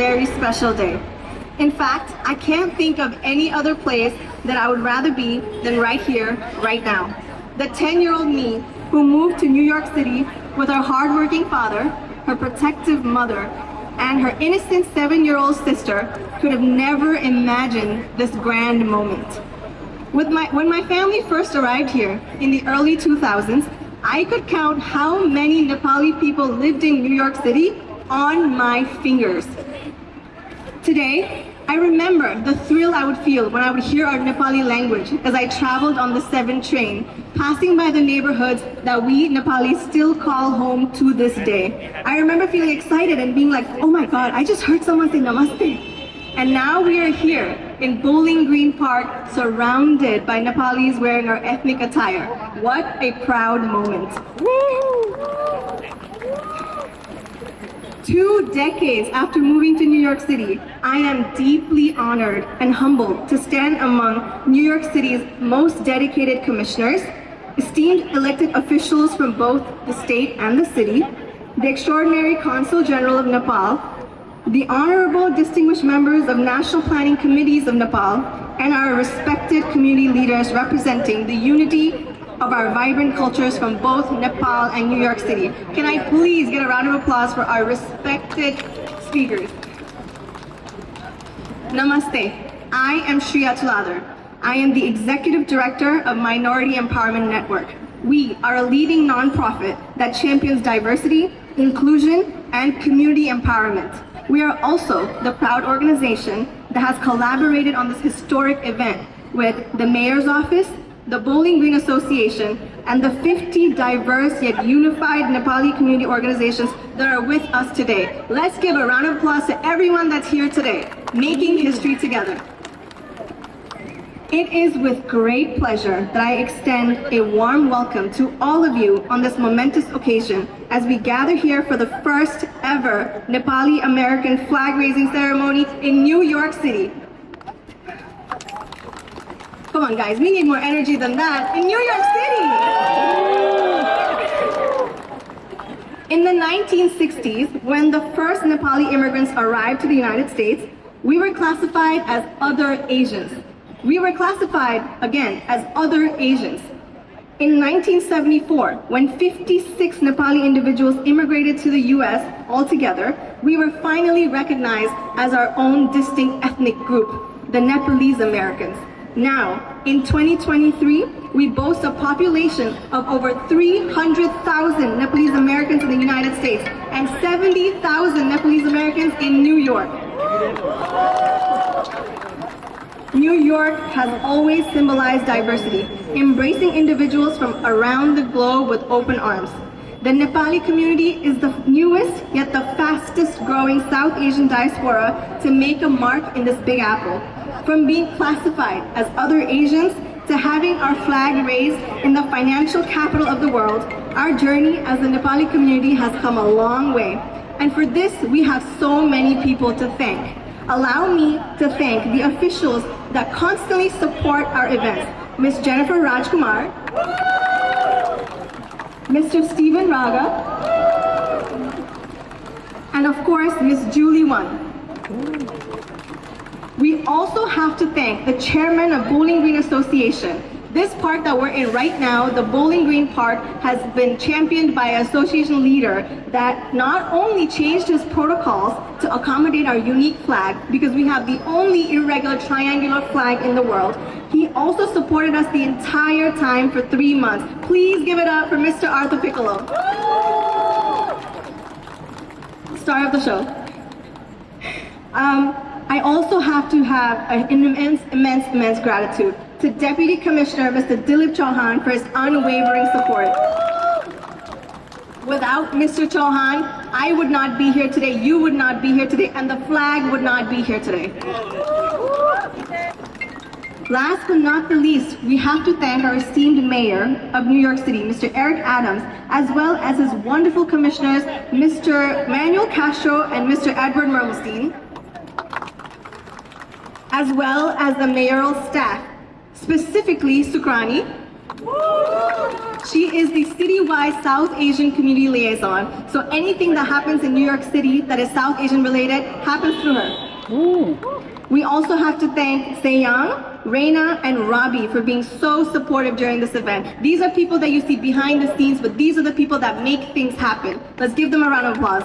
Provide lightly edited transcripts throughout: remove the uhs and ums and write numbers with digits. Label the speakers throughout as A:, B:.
A: very special day. In fact, I can't think of any other place that I would rather be than right here, right now. The 10-year-old me who moved to New York City with her hardworking father, her protective mother, and her innocent 7-year-old sister could have never imagined this grand moment. When my family first arrived here in the early 2000s, I could count how many Nepali people lived in New York City on my fingers. Today, I remember the thrill I would feel when I would hear our Nepali language as I traveled on the 7 train, passing by the neighborhoods that we Nepalis still call home to this day. I remember feeling excited and being like, oh my God, I just heard someone say namaste. And now we are here in Bowling Green Park, surrounded by Nepalis wearing our ethnic attire. What a proud moment. 2 decades after moving to New York City, I am deeply honored and humbled to stand among New York City's most dedicated commissioners, esteemed elected officials from both the state and the city, the Extraordinary Consul General of Nepal, the honorable distinguished members of National Planning Committees of Nepal, and our respected community leaders representing the unity of our vibrant cultures from both Nepal and New York City. Can I please get a round of applause for our respected speakers? Namaste. I am Shriya Tuladar. I am the Executive Director of Minority Empowerment Network. We are a leading nonprofit that champions diversity, inclusion, and community empowerment. We are also the proud organization that has collaborated on this historic event with the Mayor's Office, the Bowling Green Association, and the 50 diverse yet unified Nepali community organizations that are with us today. Let's give a round of applause to everyone that's here today, making history together. It is with great pleasure that I extend a warm welcome to all of you on this momentous occasion as we gather here for the first ever Nepali American flag raising ceremony in New York City. Come on guys, we need more energy than that in New York City! In the 1960s, when the first Nepali immigrants arrived to the United States, we were classified as other Asians. We were classified, again, as other Asians. In 1974, when 56 Nepali individuals immigrated to the US altogether, we were finally recognized as our own distinct ethnic group, the Nepalese Americans. Now, in 2023, we boast a population of over 300,000 Nepalese Americans in the United States and 70,000 Nepalese Americans in New York. New York has always symbolized diversity, embracing individuals from around the globe with open arms. The Nepali community is the newest yet the fastest growing South Asian diaspora to make a mark in this Big Apple. From being classified as other Asians to having our flag raised in the financial capital of the world, our journey as the Nepali community has come a long way. And for this, we have so many people to thank. Allow me to thank the officials that constantly support our events. Ms. Jennifer Rajkumar, Mr. Stephen Raga, and of course, Ms. Julie Wan. We also have to thank the chairman of Bowling Green Association. This park that we're in right now, the Bowling Green Park, has been championed by an association leader that not only changed his protocols to accommodate our unique flag, because we have the only irregular triangular flag in the world, he also supported us the entire time for 3 months. Please give it up for Mr. Arthur Piccolo. Star of the show. I also have to have an immense gratitude to Deputy Commissioner Mr. Dilip Chauhan for his unwavering support. Without Mr. Chauhan, I would not be here today, you would not be here today, and the flag would not be here today. Last but not the least, we have to thank our esteemed Mayor of New York City, Mr. Eric Adams, as well as his wonderful commissioners, Mr. Manuel Castro and Mr. Edward Mermelstein, as well as the mayoral staff, specifically Sukrani, She is the citywide South Asian community liaison. So anything that happens in New York City that is South Asian related happens through her.
B: Ooh.
A: We also have to thank Seyang, Reina, and Robbie for being so supportive during this event. These are people that you see behind the scenes, but these are the people that make things happen. Let's give them a round of applause.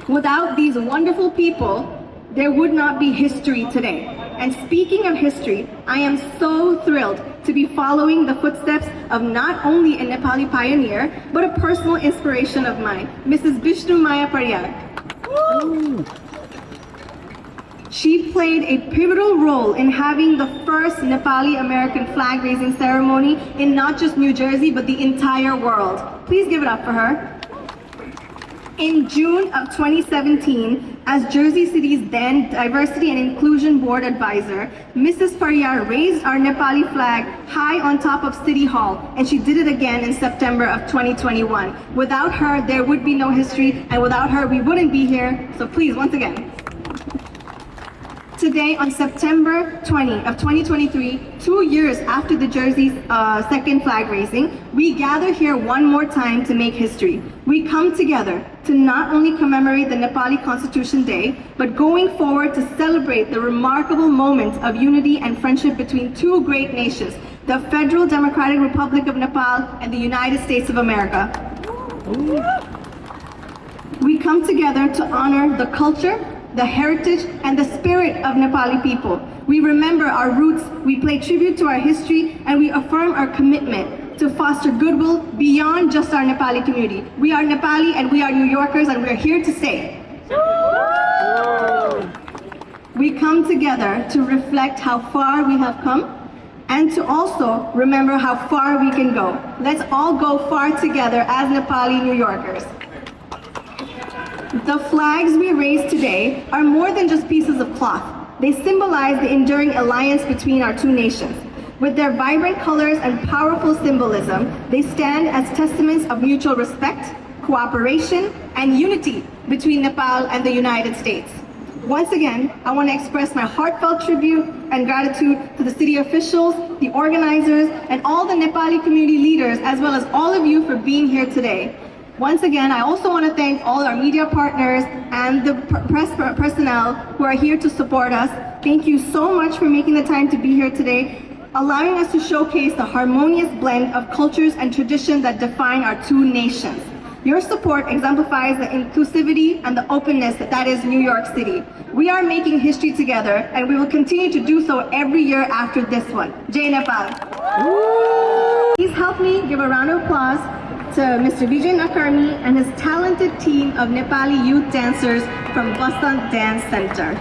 A: Without these wonderful people, there would not be history today. And speaking of history, I am so thrilled to be following the footsteps of not only a Nepali pioneer, but a personal inspiration of mine, Mrs. Vishnu Maya Pariyar. She played a pivotal role in having the first Nepali American flag raising ceremony in not just New Jersey, but the entire world. Please give it up for her. In June of 2017, as Jersey City's then Diversity and Inclusion Board Advisor, Mrs. Pariyar raised our Nepali flag high on top of City Hall, and she did it again in September of 2021. Without her, there would be no history, and without her, we wouldn't be here. So please, once again. Today, on September 20 of 2023, 2 years after the Jersey's second flag raising, we gather here one more time to make history. We come together to not only commemorate the Nepali Constitution Day, but going forward to celebrate the remarkable moment of unity and friendship between two great nations, the Federal Democratic Republic of Nepal and the United States of America. We come together to honor the culture, the heritage, and the spirit of Nepali people. We remember our roots, we pay tribute to our history, and we affirm our commitment to foster goodwill beyond just our Nepali community. We are Nepali and we are New Yorkers, and we are here to stay. We come together to reflect how far we have come and to also remember how far we can go. Let's all go far together as Nepali New Yorkers. The flags we raise today are more than just pieces of cloth. They symbolize the enduring alliance between our two nations. With their vibrant colors and powerful symbolism, they stand as testaments of mutual respect, cooperation, and unity between Nepal and the United States. Once again, I want to express my heartfelt tribute and gratitude to the city officials, the organizers, and all the Nepali community leaders, as well as all of you for being here today. Once again, I also want to thank all our media partners and the press personnel who are here to support us. Thank you so much for making the time to be here today, allowing us to showcase the harmonious blend of cultures and traditions that define our two nations. Your support exemplifies the inclusivity and the openness that is New York City. We are making history together, and we will continue to do so every year after this one. Jai Nepal. Please help me give a round of applause to Mr. Vijay Nakarni and his talented team of Nepali youth dancers from Basant Dance Center.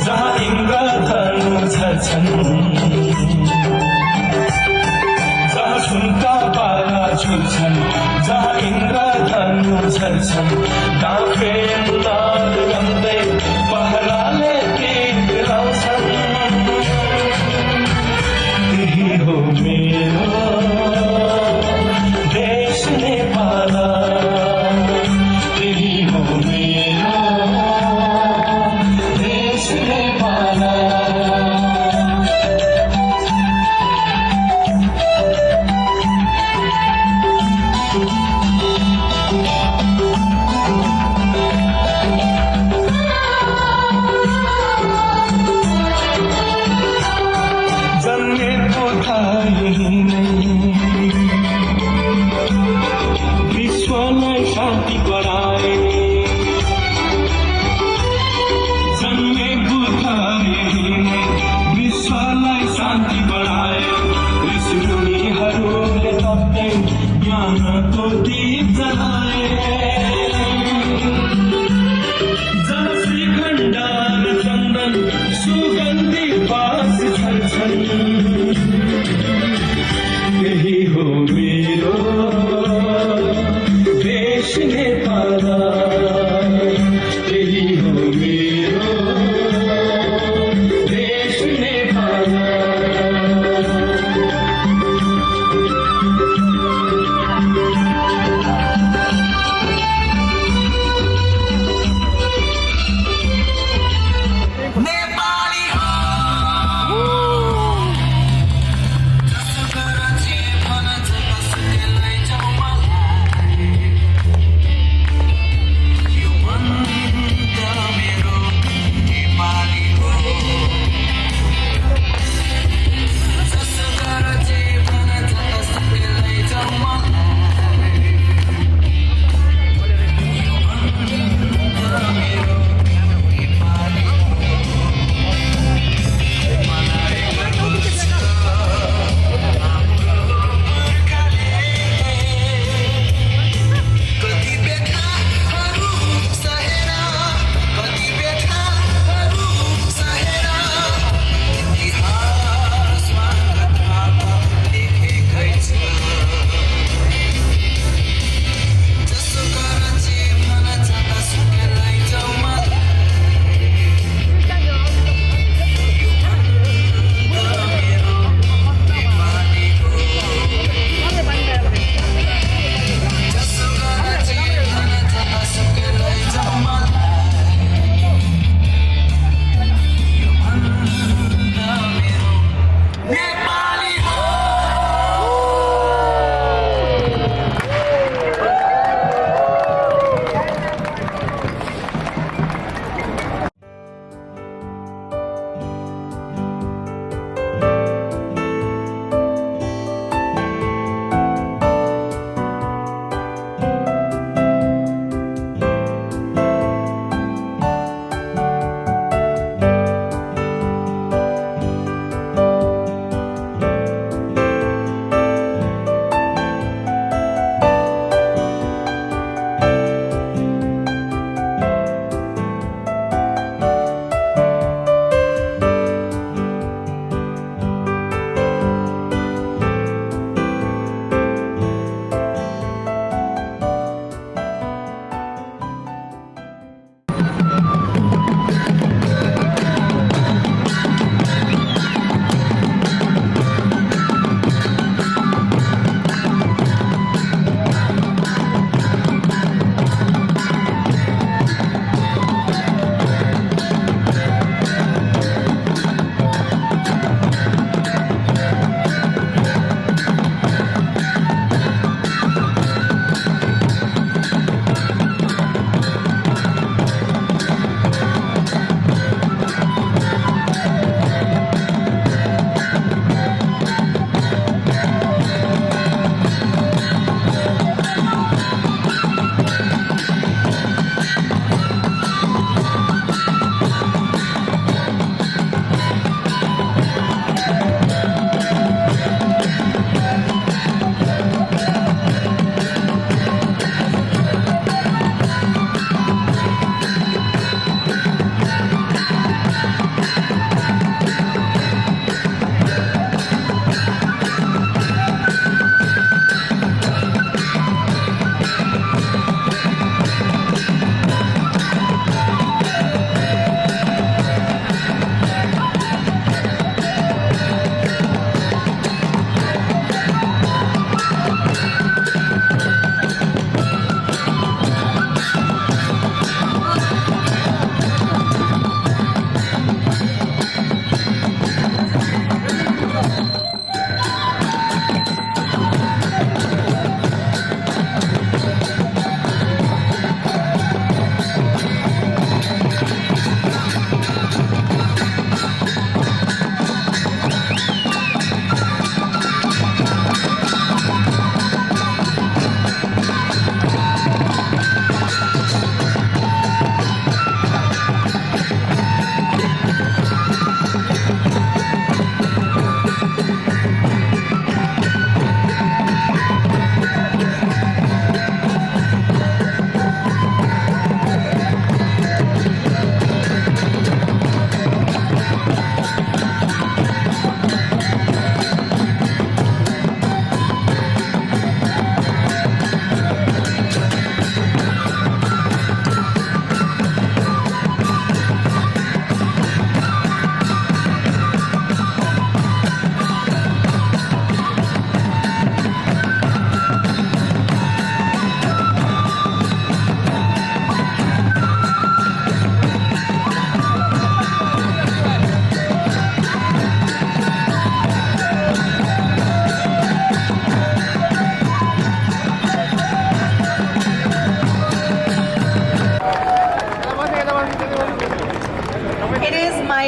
B: जहाँ इन्द्रधनु झर्छन् जहाँ सुनका पारा झुल्छन् जहाँ इन्द्रधनु झर्छन् डाँफे नाद गाउँदै पहराले गीत गाउँछन् त्यही हो मेरो देश नेपाल त्यही हो मेरो देश नेपाल जन्मेको यही नै विश्वलाई शान्ति गराए जन्मेको यही नै विश्वलाई शान्ति बढाए ऋषिमुनिहरूले तप्दै ज्ञानको दीप जलाए जब श्रीखण्ड र चन्दन सुगन्धी बास छर्छन् यही हो मेरो देश नेपाल यही हो मेरो देश Nepal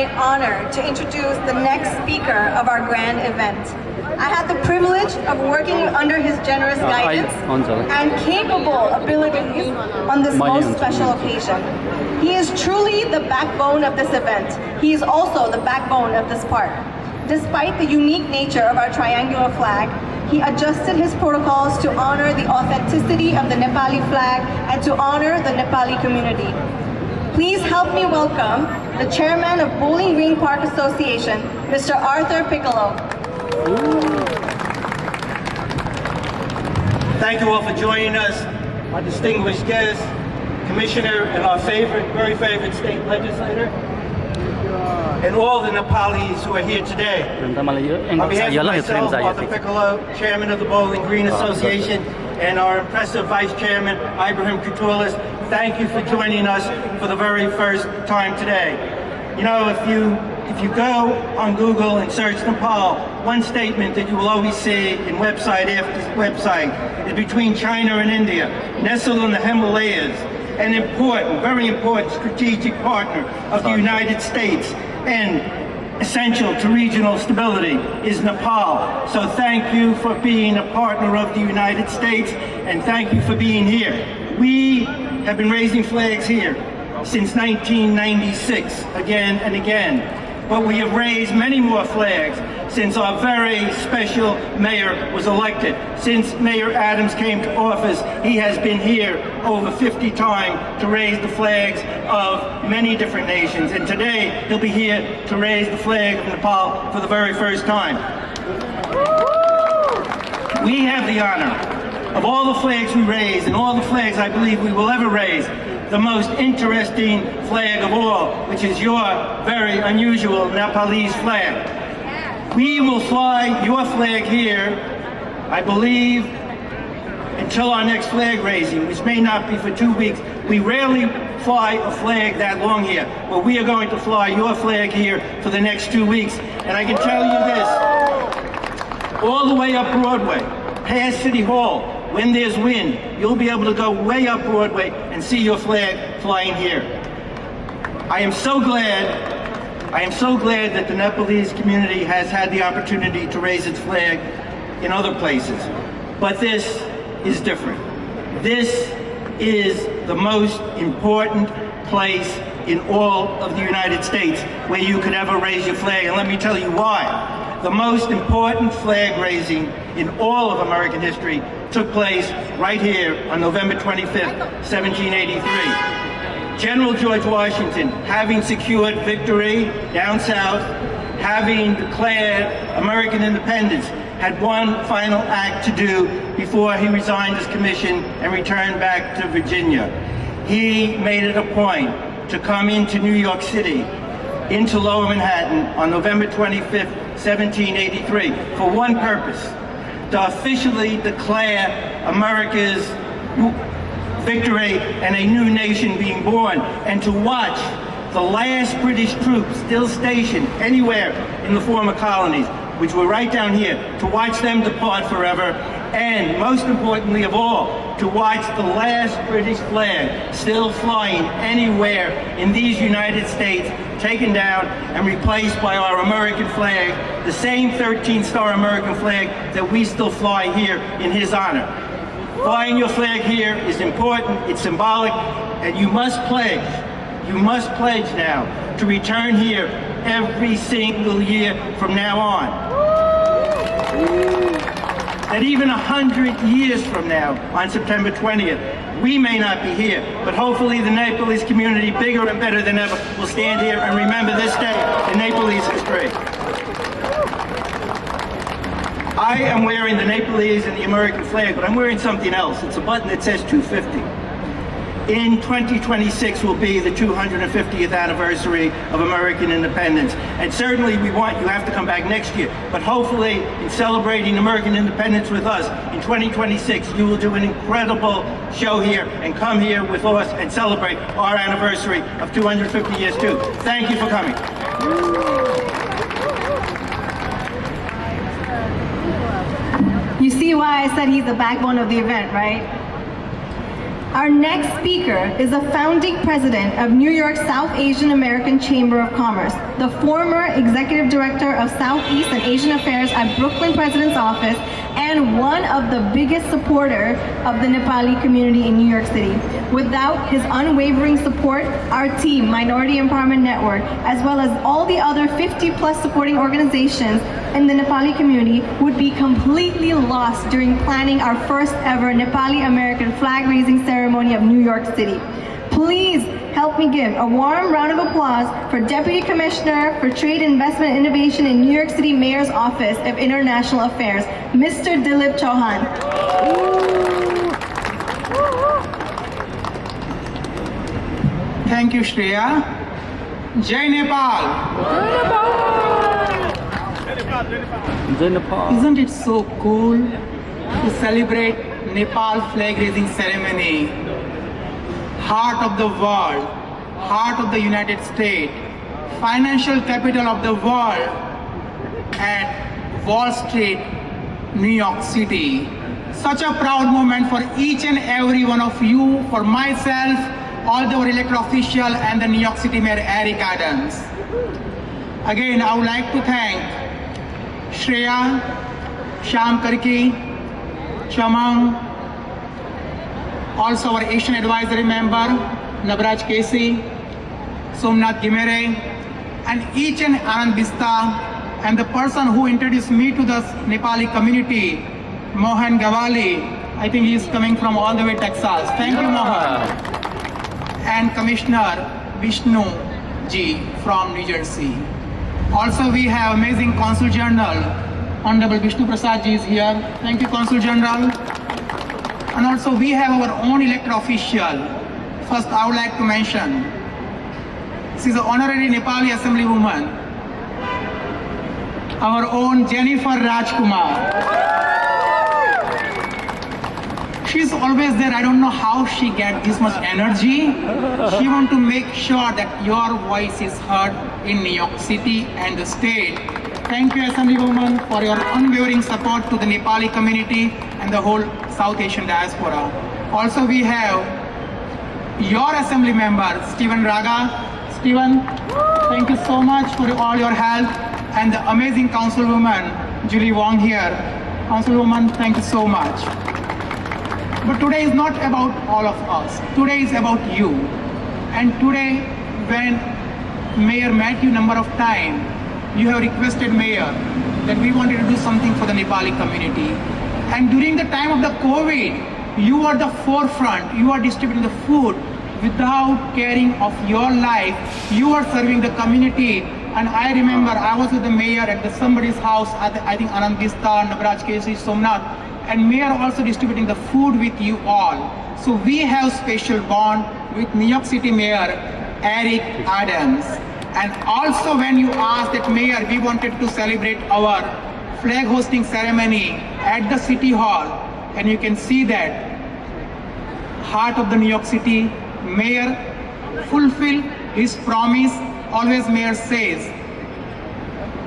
A: my honor to introduce the next speaker of our grand event. I had the privilege of working under his generous guidance and capable abilities on this most special occasion. He is truly the backbone of this event. He is also the backbone of this park. Despite the unique nature of our triangular flag, he adjusted his protocols to honor the authenticity of the Nepali flag and to honor the Nepali community. Please help me welcome the chairman of Bowling Green Park Association, Mr. Arthur Piccolo.
C: Thank you all for joining us, our distinguished guests, Commissioner, and our very favorite state legislator, and all the Nepalis who are here today. On behalf of myself, Arthur Piccolo, Chairman of the Bowling Green Association, and our impressive Vice Chairman, Ibrahim Kutoulis, thank you for joining us for the very first time today. You know, if you go on Google and search Nepal, one statement that you will always see in website after website is between China and India, nestled in the Himalayas, an important, very important strategic partner of the United States and essential to regional stability is Nepal. So thank you for being a partner of the United States, and thank you for being here. We have been raising flags here since 1996, again and again. But we have raised many more flags since our very special mayor was elected. Since Mayor Adams came to office, he has been here over 50 times to raise the flags of many different nations. And today, he'll be here to raise the flag of Nepal for the very first time. We have the honor of all the flags we raise and all the flags I believe we will ever raise, the most interesting flag of all, which is your very unusual Nepalese flag. We will fly your flag here, I believe, until our next flag raising, which may not be for 2 weeks. We rarely fly a flag that long here, but we are going to fly your flag here for the next 2 weeks. And I can tell you this, all the way up Broadway, past City Hall, when there's wind, you'll be able to go way up Broadway and see your flag flying here. I am so glad that the Nepalese community has had the opportunity to raise its flag in other places. But this is different. This is the most important place in all of the United States where you could ever raise your flag. And let me tell you why. The most important flag raising in all of American history took place right here on November 25th, 1783. General George Washington, having secured victory down south, having declared American independence, had one final act to do before he resigned his commission and returned back to Virginia. He made it a point to come into New York City, into Lower Manhattan on November 25th, 1783, for one purpose: to officially declare America's victory and a new nation being born, and to watch the last British troops still stationed anywhere in the former colonies, which were right down here, to watch them depart forever, and most importantly of all, to watch the last British flag still flying anywhere in these United States, taken down and replaced by our American flag, the same 13-star American flag that we still fly here in his honor. Flying your flag here is important, it's symbolic, and you must pledge now to return here every single year from now on. That even 100 years from now, on September 20th, we may not be here, but hopefully the Nepalese community, bigger and better than ever, will stand here and remember this day in Nepalese history. I am wearing the Nepalese and the American flag, but I'm wearing something else. It's a button that says 250. In 2026 will be the 250th anniversary of American independence. And certainly we want you have to come back next year. But hopefully in celebrating American independence with us in 2026, you will do an incredible show here and come here with us and celebrate our anniversary of 250 years too. Thank you for coming.
A: You see why I said he's the backbone of the event, right? Our next speaker is the founding president of New York South Asian American Chamber of Commerce, the former executive director of Southeast and Asian Affairs at Brooklyn President's Office, and one of the biggest supporters of the Nepali community in New York City. Without his unwavering support, our team, Minority Empowerment Network, as well as all the other 50+ supporting organizations in the Nepali community would be completely lost during planning our first ever Nepali American flag raising ceremony of New York City. Please help me give a warm round of applause for Deputy Commissioner for Trade, Investment, and Innovation in New York City Mayor's Office of International Affairs, Mr. Dilip Chauhan.
D: Thank you, Shreya. Jai Nepal. Isn't it so cool to celebrate Nepal flag raising ceremony? Heart of the world, heart of the United States, financial capital of the world at Wall Street, New York City. Such a proud moment for each and every one of you, for myself, all the elected officials and the New York City Mayor Eric Adams. Again, I would like to thank Shreya, Shyam Karki, Chamang, also our Asian Advisory Member, Nabraj Kesi, Somnath Gimere, and each and Anand Bista, and the person who introduced me to the Nepali community, Mohan Gawali. I think he is coming from all the way Texas. Thank you, Mohan. And Commissioner Vishnu Ji from New Jersey. Also, we have amazing Consul General, Honorable Vishnu Prasad Ji is here. Thank you, Consul General. And also, we have our own elected official. First, I would like to mention, she is an honorary Nepali Assemblywoman, our own Jennifer Rajkumar. She's always there. I don't know how she gets this much energy. She wants to make sure that your voice is heard in New York City and the state. Thank you, Assemblywoman, for your unwavering support to the Nepali community and the whole South Asian diaspora. Also, we have your Assembly member, Stephen Raga. Stephen, thank you so much for all your help. And the amazing Councilwoman, Julie Wong here. Councilwoman, thank you so much. But today is not about all of us. Today is about you. And today, when Mayor met you number of times, you have requested Mayor that we wanted to do something for the Nepali community. And during the time of the COVID, you are the forefront. You are distributing the food without caring of your life. You are serving the community. And I remember I was with the Mayor at somebody's house, I think Anand Bista, Nabraj Kesi, Somnath. And Mayor also distributing the food with you all. So we have special bond with New York City Mayor Eric Adams. And also when you asked that Mayor, we wanted to celebrate our flag hosting ceremony at the City Hall. And you can see that heart of the New York City Mayor fulfill his promise. Always Mayor says,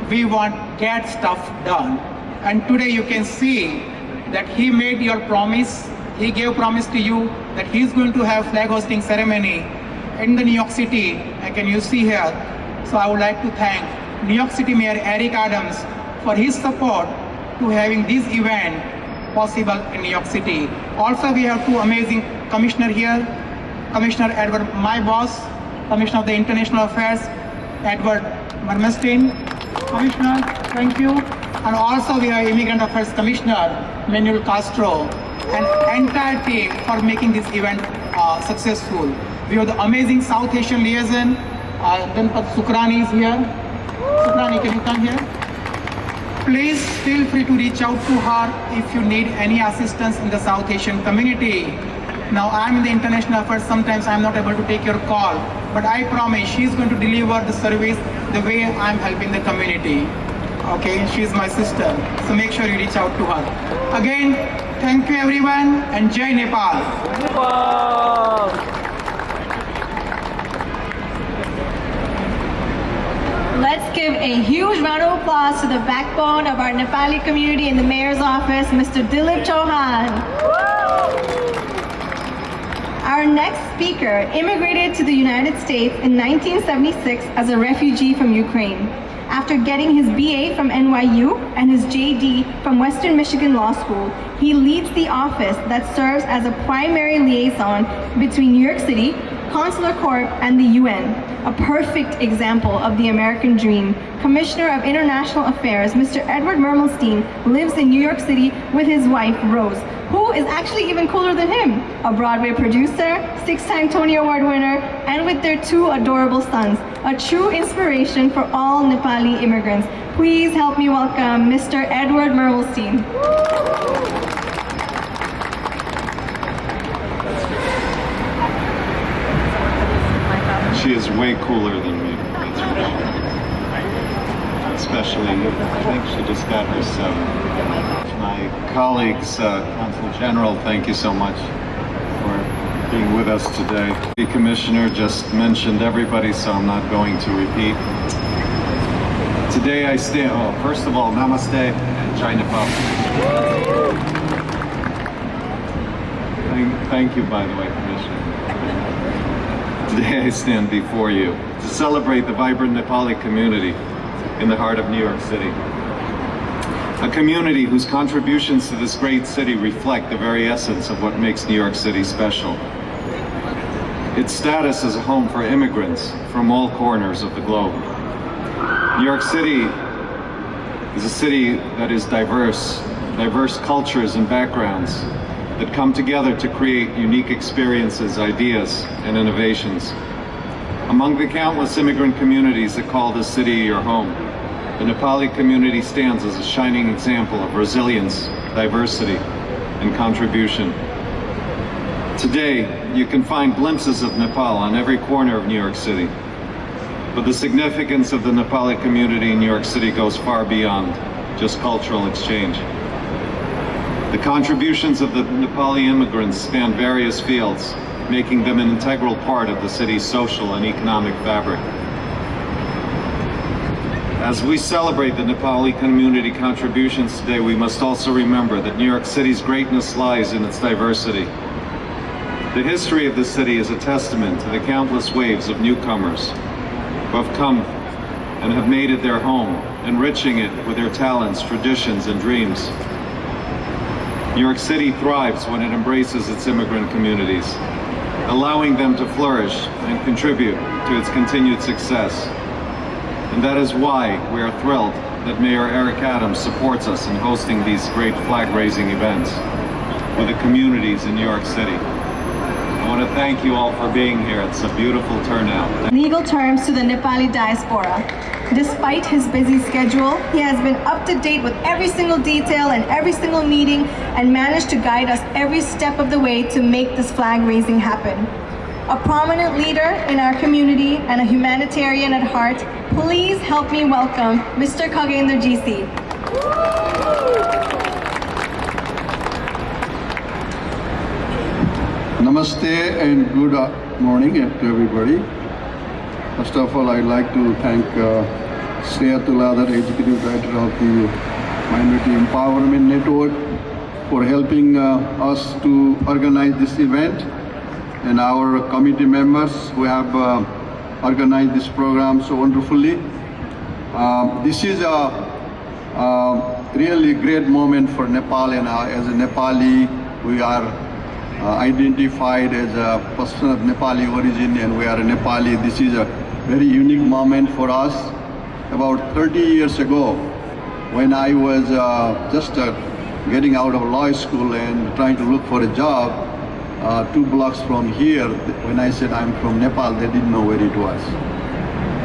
D: we want get stuff done. And today you can see that he made your promise. He gave promise to you that he's going to have flag hosting ceremony in the New York City. And can you see here? So I would like to thank New York City Mayor Eric Adams for his support to having this event possible in New York City. Also, we have two amazing commissioners here. Commissioner Edward, my boss, Commissioner of the International Affairs, Edward Mermestein. Commissioner, thank you. And also we have Immigrant Affairs Commissioner, Manuel Castro, and entire team for making this event successful. We have the amazing South Asian liaison, Danpat Sukrani is here. Sukrani, can you come here? Please feel free to reach out to her if you need any assistance in the South Asian community. Now I'm in the international affairs, sometimes I'm not able to take your call, but I promise she's going to deliver the service the way I'm helping the community. Okay, she's my sister, so make sure you reach out to her. Again, thank you everyone, and Jai Nepal.
A: Let's give a huge round of applause to the backbone of our Nepali community in the Mayor's office, Mr. Dilip Chauhan. Our next speaker immigrated to the United States in 1976 as a refugee from Ukraine. After getting his BA from NYU and his JD from Western Michigan Law School, he leads the office that serves as a primary liaison between New York City, Consular Corps, and the UN, a perfect example of the American dream. Commissioner of International Affairs, Mr. Edward Mermelstein, lives in New York City with his wife, Rose, who is actually even cooler than him, a Broadway producer, 6-time Tony Award winner, and with their 2 adorable sons, a true inspiration for all Nepali immigrants. Please help me welcome Mr. Edward Mermelstein.
E: She is way cooler than me, that's for sure. Especially, I think she just got her 7. My colleagues, Consul General, thank you so much for being with us today. The Commissioner just mentioned everybody, so I'm not going to repeat. Today I stand, first of all, Namaste and Jai Nepal. Thank you, by the way, Commissioner. Today I stand before you to celebrate the vibrant Nepali community in the heart of New York City. A community whose contributions to this great city reflect the very essence of what makes New York City special. Its status as a home for immigrants from all corners of the globe. New York City is a city that is diverse cultures and backgrounds that come together to create unique experiences, ideas, and innovations. Among the countless immigrant communities that call this city your home, the Nepali community stands as a shining example of resilience, diversity, and contribution. Today, you can find glimpses of Nepal on every corner of New York City. But the significance of the Nepali community in New York City goes far beyond just cultural exchange. The contributions of the Nepali immigrants span various fields, making them an integral part of the city's social and economic fabric. As we celebrate the Nepali community contributions today, we must also remember that New York City's greatness lies in its diversity. The history of the city is a testament to the countless waves of newcomers who have come and have made it their home, enriching it with their talents, traditions, and dreams. New York City thrives when it embraces its immigrant communities, allowing them to flourish and contribute to its continued success. And that is why we are thrilled that Mayor Eric Adams supports us in hosting these great flag-raising events with the communities in New York City. I want to thank you all for being here. It's a beautiful turnout.
A: Legal terms to the Nepali diaspora. Despite his busy schedule, he has been up to date with every single detail and every single meeting and managed to guide us every step of the way to make this flag raising happen. A prominent leader in our community and a humanitarian at heart, please help me welcome Mr. Khagendra GC.
F: Namaste and good morning to everybody. First of all, I'd like to thank Shreya Tuladhar, Executive Director of the Minority Empowerment Network, for helping us to organize this event, and our committee members who have organized this program so wonderfully. This is a really great moment for Nepal, and as a Nepali, we are identified as a person of Nepali origin, and we are a Nepali. This is a very unique moment for us. About 30 years ago, when I was just getting out of law school and trying to look for a job, 2 blocks from here, when I said I'm from Nepal, they didn't know where it was.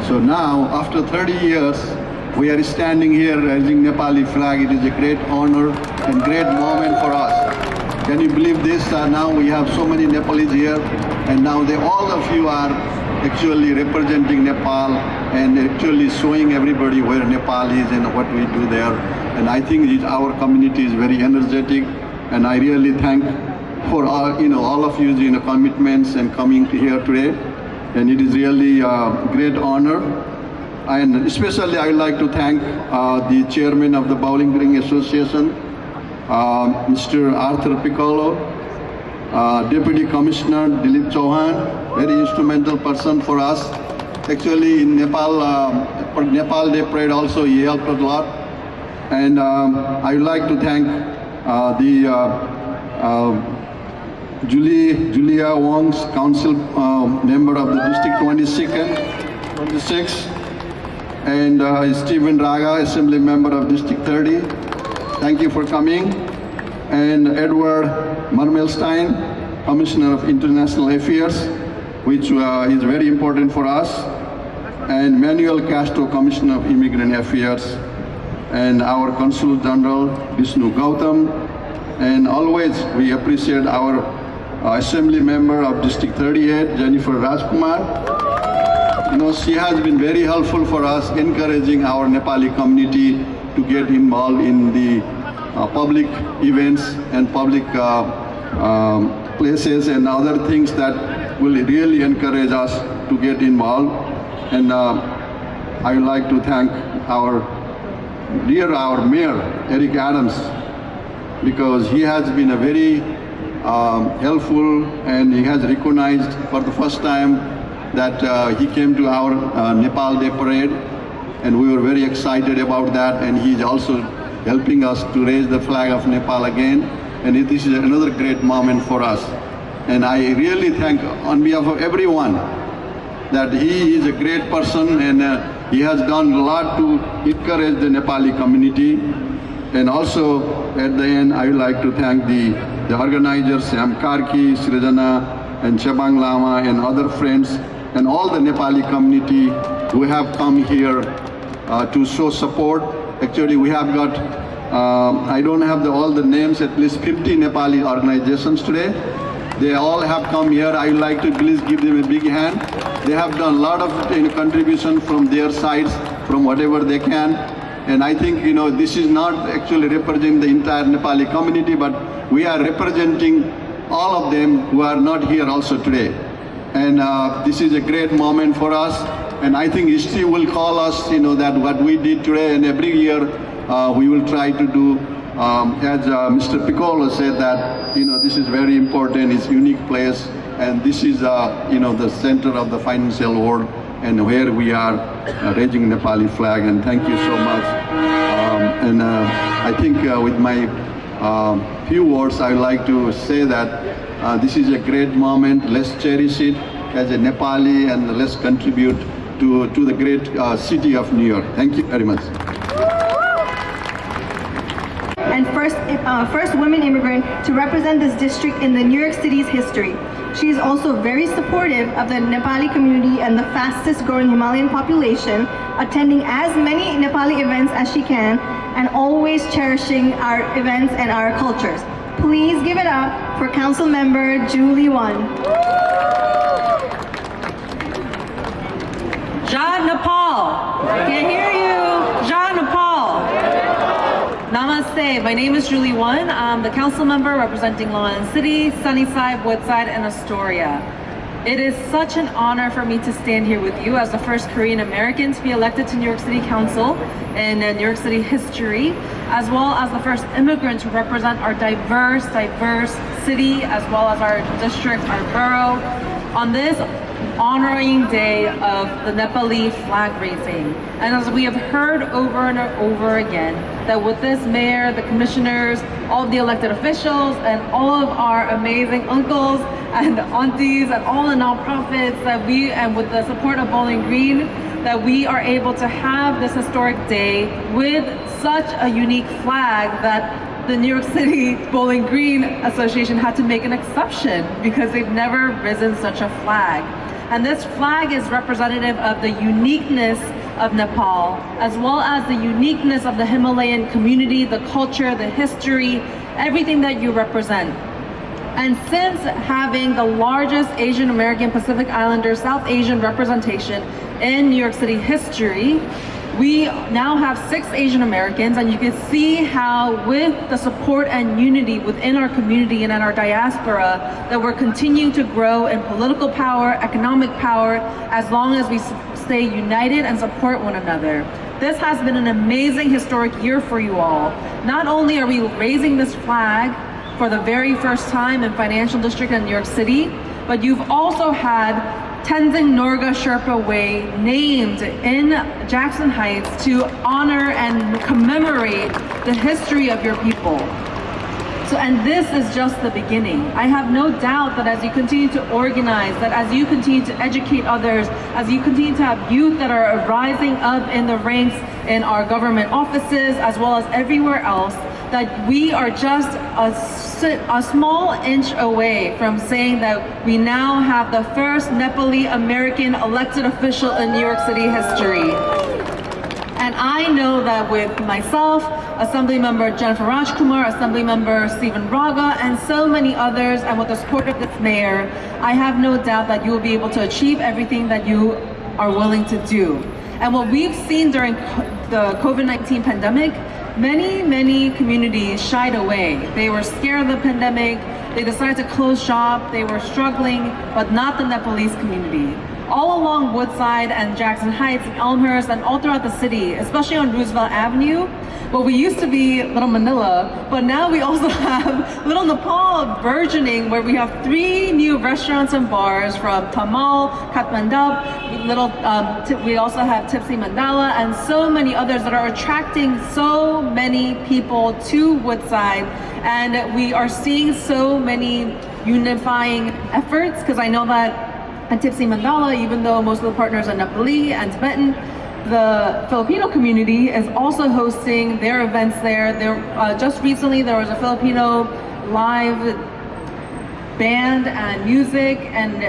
F: So now, after 30 years, we are standing here raising Nepali flag. It is a great honor and great moment for us. Can you believe this? Now we have so many Nepalese here, and now all of you are actually representing Nepal and actually showing everybody where Nepal is and what we do there. And I think our community is very energetic, and I really thank for all of you commitments and coming here today. And it is really a great honor. And especially I would like to thank the chairman of the Bowling Green Association, Mr. Arthur Piccolo, Deputy Commissioner Dilip Chauhan, very instrumental person for us. Actually, in Nepal, for Nepal Day Parade also, he helped a lot. And I would like to thank Julia Wong's council member of the District 26, and Stephen Raga, Assembly member of District 30. Thank you for coming. And Edward Marmelstein, Commissioner of International Affairs, which is very important for us. And Manuel Castro, Commissioner of Immigrant Affairs. And our Consul General, Vishnu Gautam. And always we appreciate our Assembly member of District 38, Jennifer Rajkumar. You know, she has been very helpful for us, encouraging our Nepali community to get involved in the public events and public places and other things that will really encourage us to get involved. And I would like to thank our Mayor, Eric Adams, because he has been a very helpful, and he has recognized for the first time that he came to our Nepal Day Parade, and we were very excited about that, and he's also helping us to raise the flag of Nepal again, and this is another great moment for us. And I really thank, on behalf of everyone, that he is a great person, and he has done a lot to encourage the Nepali community. And also, at the end, I would like to thank the organizers, Sam Karki, Srijana, and Chebang Lama, and other friends, and all the Nepali community who have come here to show support. Actually, we have got, I don't have all the names, at least 50 Nepali organizations today. They all have come here. I would like to please give them a big hand. They have done a lot of contribution from their sides, from whatever they can. And I think, you know, this is not actually representing the entire Nepali community, but we are representing all of them who are not here also today. And this is a great moment for us. And I think history will call us, you know, that what we did today, and every year we will try to do, as Mr. Piccolo said, that, you know, this is very important, it's a unique place, and this is, you know, the center of the financial world, and where we are raising Nepali flag. And thank you so much. I think with my few words, I would like to say that this is a great moment. Let's cherish it as a Nepali, and let's contribute to the great city of New York. Thank you very much.
A: And first women immigrant to represent this district in the New York City's history. She is also very supportive of the Nepali community and the fastest growing Himalayan population, attending as many Nepali events as she can, and always cherishing our events and our cultures. Please give it up for Council Member Julie Wan.
G: Ja Nepal. Can't hear you. Ja Nepal. Namaste. My name is Julie Wan. I'm the council member representing Long Island City, Sunnyside, Woodside, and Astoria. It is such an honor for me to stand here with you as the first Korean American to be elected to New York City Council in New York City history, as well as the first immigrant to represent our diverse city, as well as our district, our borough, on this honoring day of the Nepali flag raising. And as we have heard over and over again, that with this mayor, the commissioners, all of the elected officials, and all of our amazing uncles and aunties and all the nonprofits that we, and with the support of Bowling Green, that we are able to have this historic day with such a unique flag that the New York City Bowling Green Association had to make an exception because they've never risen such a flag. And this flag is representative of the uniqueness of Nepal, as well as the uniqueness of the Himalayan community, the culture, the history, everything that you represent. And since having the largest Asian American Pacific Islander South Asian representation in New York City history, we now have 6 Asian Americans, and you can see how with the support and unity within our community and in our diaspora that we're continuing to grow in political power, economic power, as long as we stay united and support one another. This has been an amazing historic year for you all. Not only are we raising this flag for the very first time in Financial District in New York City, but you've also had Tenzing Norgay Sherpa Way named in Jackson Heights to honor and commemorate the history of your people. So, and this is just the beginning. I have no doubt that as you continue to organize, that as you continue to educate others, as you continue to have youth that are rising up in the ranks in our government offices, as well as everywhere else, that we are just a small inch away from saying that we now have the first Nepali American elected official in New York City history. And I know that with myself, Assemblymember Jennifer Rajkumar, Assemblymember Stephen Raga, and so many others, and with the support of this mayor, I have no doubt that you will be able to achieve everything that you are willing to do. And what we've seen during the COVID-19 pandemic, many communities shied away. They were scared of the pandemic, they decided to close shop, they were struggling, but not the Nepalese community. All along Woodside and Jackson Heights and Elmhurst and all throughout the city, especially on Roosevelt Avenue, well, we used to be Little Manila, but now we also have Little Nepal burgeoning, where we have 3 new restaurants and bars from Tamal, Kathmandu, we also have Tipsy Mandala, and so many others that are attracting so many people to Woodside. And we are seeing so many unifying efforts, because I know that at Tipsy Mandala, even though most of the partners are Nepali and Tibetan, the Filipino community is also hosting their events there. Just recently, there was a Filipino live band and music, and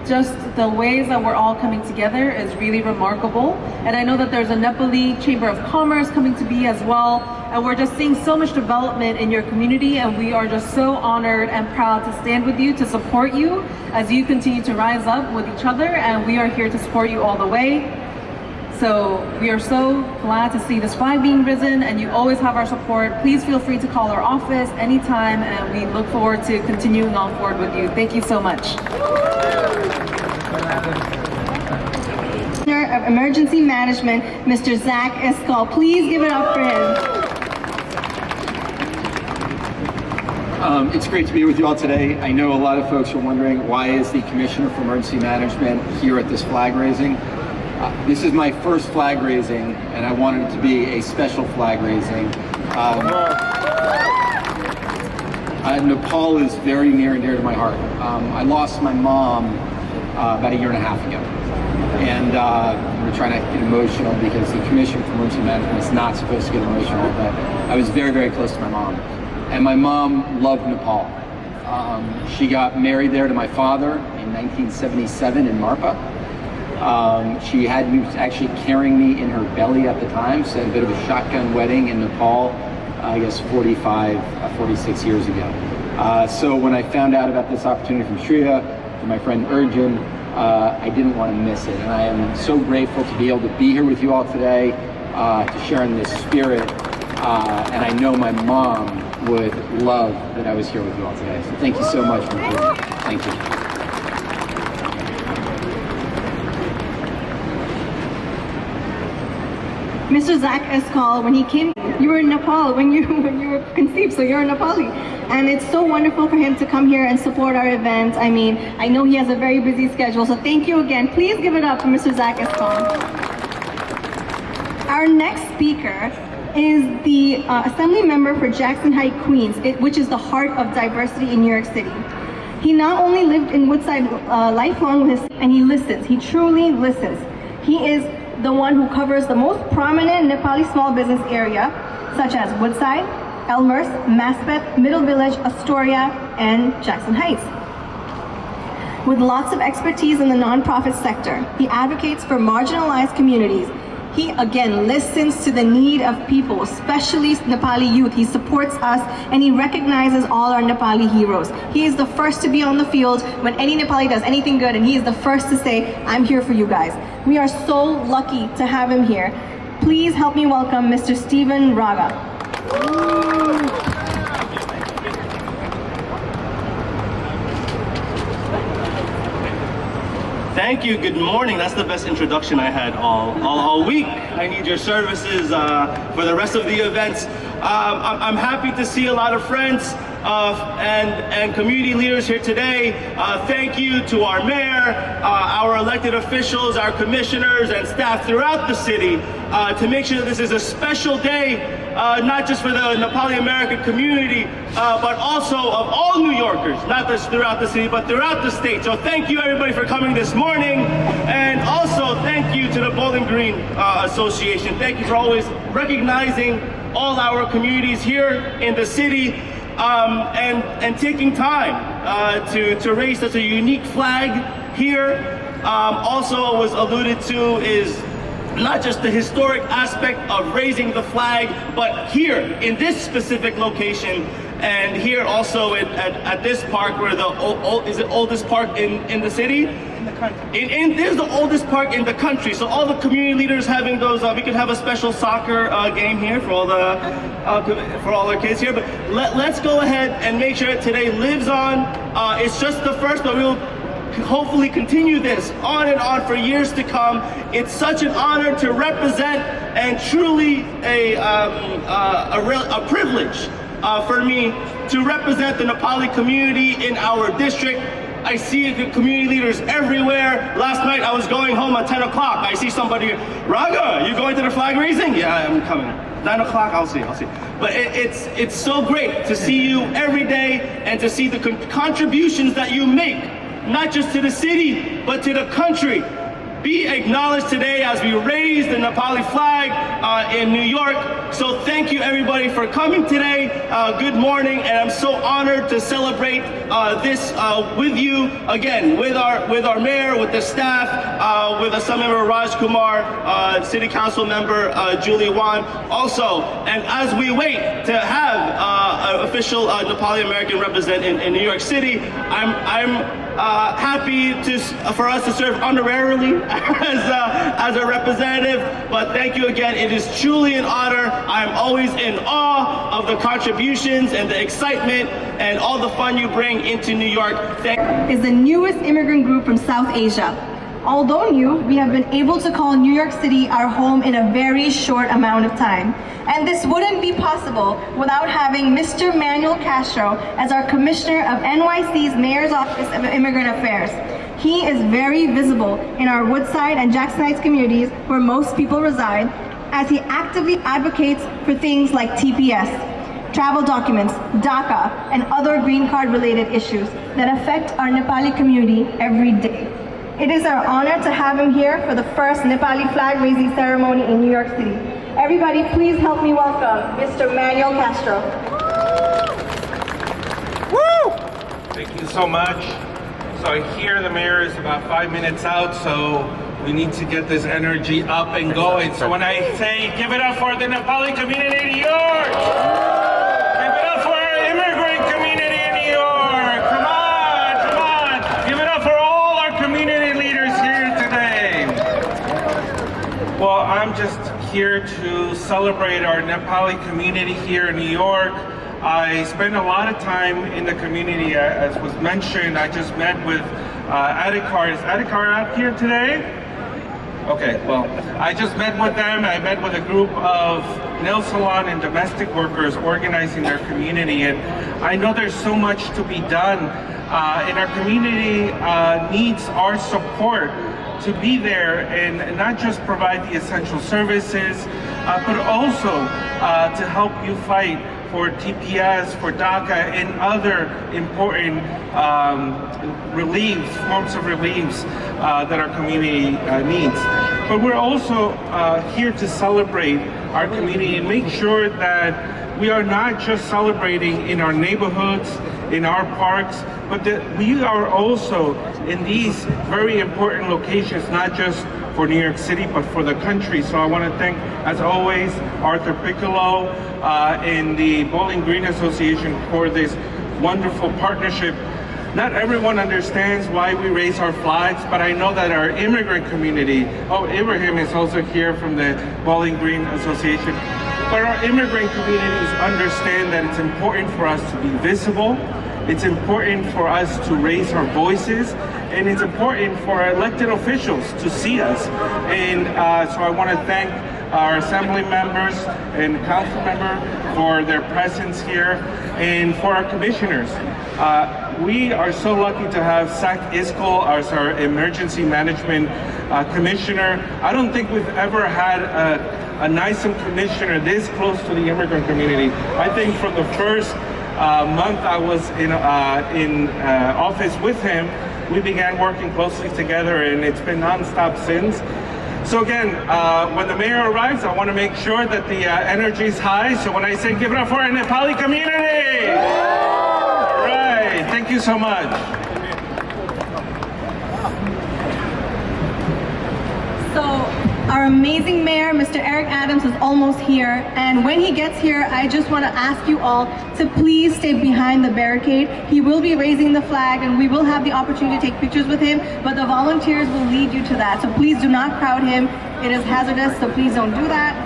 G: just the ways that we're all coming together is really remarkable. And I know that there's a Nepali Chamber of Commerce coming to be as well. And we're just seeing so much development in your community, and we are just so honored and proud to stand with you, to support you as you continue to rise up with each other, and we are here to support you all the way. So we are so glad to see this flag being risen, and you always have our support. Please feel free to call our office anytime, and we look forward to continuing on forward with you. Thank you so much.
A: Commissioner of Emergency Management, Mr. Zach Escall. Please give it up for him.
H: It's great to be with you all today. I know a lot of folks are wondering, why is the Commissioner for Emergency Management here at this flag raising? This is my first flag raising, and I wanted it to be a special flag raising. Nepal is very near and dear to my heart. I lost my mom about 1.5 years ago. And we're trying not to get emotional, because the Commission for Emergency Management is not supposed to get emotional, but I was very close to my mom. And my mom loved Nepal. She got married there to my father in 1977 in Marpa. She was actually carrying me in her belly at the time, so a bit of a shotgun wedding in Nepal, I guess 46 years ago. So when I found out about this opportunity from Shreya, from my friend Urjan, I didn't want to miss it. And I am so grateful to be able to be here with you all today, to share in this spirit. And I know my mom would love that I was here with you all today. So thank you so much for being here. Thank you.
A: Mr. Zach Escall, when he came, you were in Nepal when you were conceived, so you're a Nepali. And it's so wonderful for him to come here and support our event. I mean, I know he has a very busy schedule, so thank you again. Please give it up for Mr. Zach Escall. Our next speaker is the Assembly Member for Jackson Heights, Queens, which is the heart of diversity in New York City. He not only lived in Woodside lifelong, and he listens. He truly listens. He is the one who covers the most prominent Nepali small business area, such as Woodside, Elmhurst, Maspeth, Middle Village, Astoria, and Jackson Heights. With lots of expertise in the nonprofit sector, he advocates for marginalized communities. He again listens to the need of people, especially Nepali youth. He supports us, and he recognizes all our Nepali heroes. He is the first to be on the field when any Nepali does anything good, and he is the first to say, I'm here for you guys. We are so lucky to have him here. Please help me welcome Mr. Stephen Raga.
I: Thank you, good morning. That's the best introduction I had all week. I need your services for the rest of the events. I'm happy to see a lot of friends. and community leaders here today. Thank you to our mayor, our elected officials, our commissioners and staff throughout the city to make sure that this is a special day, not just for the Nepali American community, but also of all New Yorkers, not just throughout the city, but throughout the state. So thank you everybody for coming this morning, and also thank you to the Bowling Green Association. Thank you for always recognizing all our communities here in the city, and taking time to raise such a unique flag here. Also was alluded to is not just the historic aspect of raising the flag, but here in this specific location, and here also at this park, where is the oldest park in the city? In the country. This is the oldest park in the country. So all the community leaders having those, we could have a special soccer game here for all our kids here. But let's go ahead and make sure that today lives on. It's just the first, but we'll hopefully continue this on and on for years to come. It's such an honor to represent, and truly a privilege for me to represent the Nepali community in our district. I see the community leaders everywhere. Last night I was going home at 10 o'clock. I see somebody, Raga, you going to the flag raising? Yeah, I'm coming. 9 o'clock, I'll see. But it's so great to see you every day and to see the contributions that you make, not just to the city, but to the country. Be acknowledged today as we raise the Nepali flag in New York. So thank you everybody for coming today. Good morning, and I'm so honored to celebrate this with you again, with our mayor, with the staff, with Assembly Member Raj Kumar, City Council Member Julie Wan. Also, and as we wait to have an official Nepali American represent in New York City, I'm happy for us to serve honorarily as a representative, but thank you again. It is truly an honor. I'm always in awe of the contributions and the excitement and all the fun you bring into New York.
A: Is the newest immigrant group from South Asia. Although new, we have been able to call New York City our home in a very short amount of time. And this wouldn't be possible without having Mr. Manuel Castro as our Commissioner of NYC's Mayor's Office of Immigrant Affairs. He is very visible in our Woodside and Jackson Heights communities where most people reside, as he actively advocates for things like TPS, travel documents, DACA, and other green card related issues that affect our Nepali community every day. It is our honor to have him here for the first Nepali flag raising ceremony in New York City. Everybody, please help me welcome Mr. Manuel Castro.
J: Woo! Thank you so much. So I hear the mayor is about 5 minutes out, so we need to get this energy up and going. So when I say give it up for the Nepali community in New York, give it up for our immigrant community in New York. Come on. Give it up for all our community leaders here today. Well, I'm just here to celebrate our Nepali community here in New York. I spend a lot of time in the community, as was mentioned. I just met with Adhikar. Is Adhikar out here today? Okay, well, I just met with them. I met with a group of nail salon and domestic workers organizing their community, and I know there's so much to be done. And our community needs our support to be there and not just provide the essential services, but also to help you fight for TPS, for DACA, and other important forms of reliefs that our community needs. But we're also here to celebrate our community and make sure that we are not just celebrating in our neighborhoods, in our parks, but that we are also in these very important locations, not just for New York City, but for the country. So I want to thank, as always, Arthur Piccolo and the Bowling Green Association for this wonderful partnership. Not everyone understands why we raise our flags, but I know that our immigrant community, Ibrahim is also here from the Bowling Green Association, but our immigrant communities understand that it's important for us to be visible. It's important for us to raise our voices, and it's important for our elected officials to see us. And so I want to thank our assembly members and council member for their presence here, and for our commissioners. We are so lucky to have Sak Iskol as our emergency management commissioner. I don't think we've ever had a NISM commissioner this close to the immigrant community. I think from the first month I was in office with him, we began working closely together, and it's been nonstop since. So again, when the mayor arrives, I want to make sure that the energy is high. So when I say give it up for our Nepali community, all right, thank you so much.
A: So our amazing mayor, Mr. Eric Adams, is almost here. And when he gets here, I just want to ask you all to please stay behind the barricade. He will be raising the flag and we will have the opportunity to take pictures with him, but the volunteers will lead you to that. So please do not crowd him. It is hazardous, so please don't do that.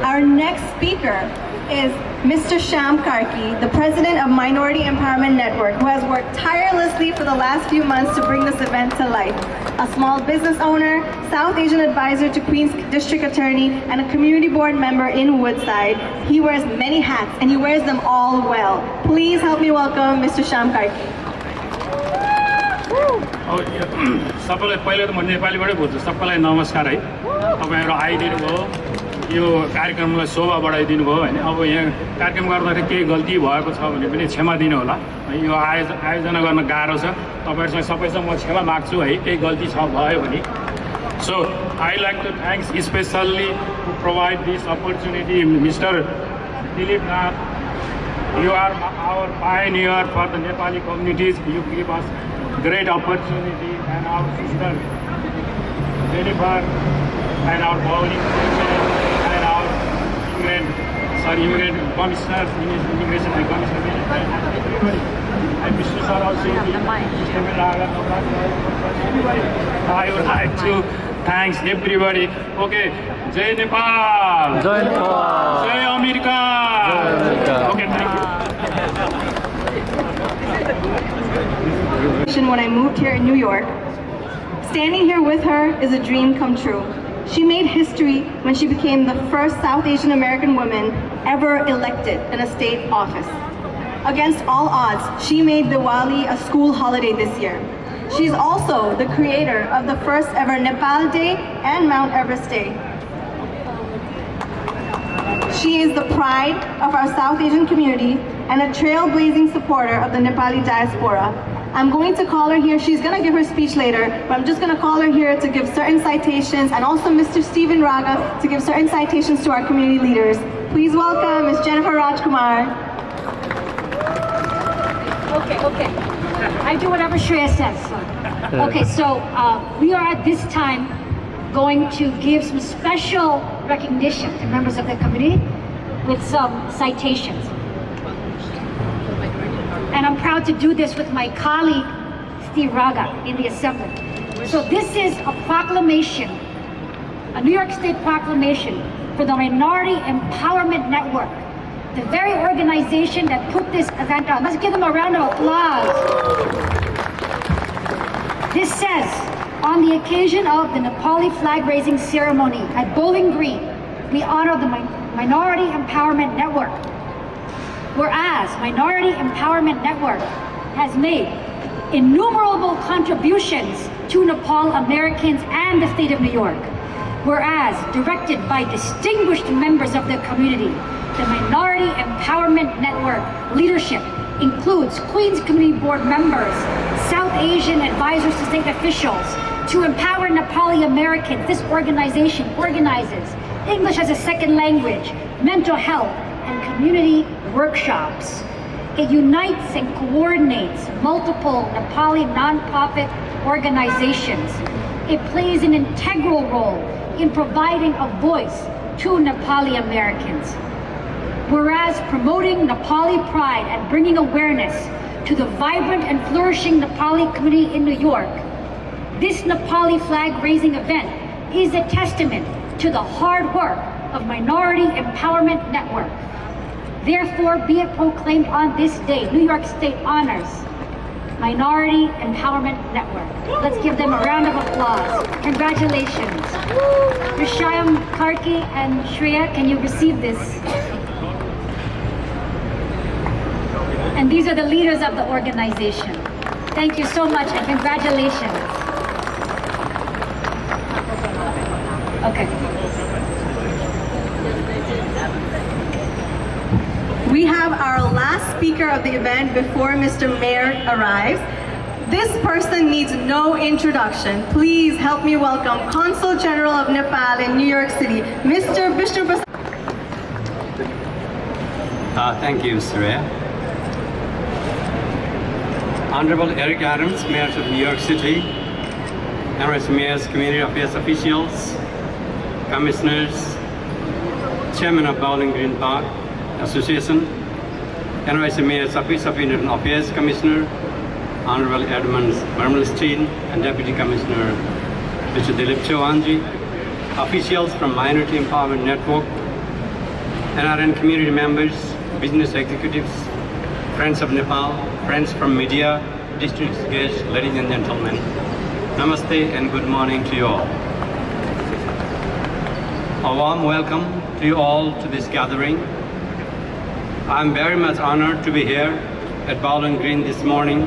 A: Our next speaker is Mr. Shyam Karki, the president of Minority Empowerment Network, who has worked tirelessly for the last few months to bring this event to life. A small business owner, South Asian advisor to Queens District Attorney, and a community board member in Woodside. He wears many hats, and he wears them all well. Please help me welcome Mr. Shyam Karki.
K: सबैलाई पहिले त म नेपालीबाटै बोल्छु सबैलाई नमस्कार है तपाईहरु आइदिनु भयो यो कार्यक्रमलाई शोभा बढाइदिनु भयो हैन अब यहाँ कार्यक्रम गर्दाखेरि केही गल्ती भएको छ भने पनि क्षमा दिनु होला यो आयोजना गर्न गाह्रो छ तपाईहरुसँग सबैसँग म क्षमा माग्छु है केही गल्ती छ भयो भने So I like to thank especially to provide this opportunity Mr. Dilip Nath. You are our pioneer for the Nepali communities. You give us great opportunity, and our sister Jennifer and our bowling and our immigrant commissioners, immigration and commissioner and everybody. And Mr. Sir also, I would like to thank everybody. Okay, Jai Nepal, Jai Nepal, Jai America. Okay, thank you.
A: When I moved here in New York, standing here with her is a dream come true. She made history when she became the first South Asian American woman ever elected in a state office. Against all odds, she made Diwali a school holiday this year. She's also the creator of the first ever Nepal Day and Mount Everest Day. She is the pride of our South Asian community and a trailblazing supporter of the Nepali diaspora. I'm going to call her here. She's going to give her speech later, but I'm just going to call her here to give certain citations, and also Mr. Stephen Raga to give certain citations to our community leaders. Please welcome Ms. Jennifer Rajkumar.
L: Okay. I do whatever Shreya says. Okay, so we are at this time going to give some special recognition to members of the committee with some citations. And I'm proud to do this with my colleague, Steve Raga, in the Assembly. So this is a proclamation, a New York State proclamation for the Minority Empowerment Network, the very organization that put this event on. Let's give them a round of applause. This says, on the occasion of the Nepali flag-raising ceremony at Bowling Green, we honor the Minority Empowerment Network. Whereas Minority Empowerment Network has made innumerable contributions to Nepal Americans and the state of New York. Whereas directed by distinguished members of the community, the Minority Empowerment Network leadership includes Queens Community Board members, South Asian advisors to state officials. To empower Nepali Americans, this organization organizes English as a second language, mental health, and community workshops. It unites and coordinates multiple Nepali nonprofit organizations. It plays an integral role in providing a voice to Nepali Americans. Whereas promoting Nepali pride and bringing awareness to the vibrant and flourishing Nepali community in New York, this Nepali flag-raising event is a testament to the hard work of Minority Empowerment Network. Therefore, be it proclaimed on this day, New York State honors Minority Empowerment Network. Let's give them a round of applause. Congratulations. Rishayam, Karki, and Shreya, can you receive this? And these are the leaders of the organization. Thank you so much and congratulations. Okay.
A: We have our last speaker of the event before Mr. Mayor arrives. This person needs no introduction. Please help me welcome Consul General of Nepal in New York City, Mr. Vishnu Prasad.
M: Thank you, Surya. Honorable Eric Adams, Mayor of New York City, Honorable Mayor's Community Affairs officials, Commissioners, Chairman of Bowling Green Park Association, Honorable Mayor's Office of Indian Affairs Commissioner, Honorable Edmund Bermelstein, and Deputy Commissioner Mr. Dilip Chauhanji, officials from Minority Empowerment Network, NRN community members, business executives, friends of Nepal, friends from media, district guests, ladies and gentlemen, namaste and good morning to you all. A warm welcome to you all to this gathering. I'm very much honored to be here at Bowling Green this morning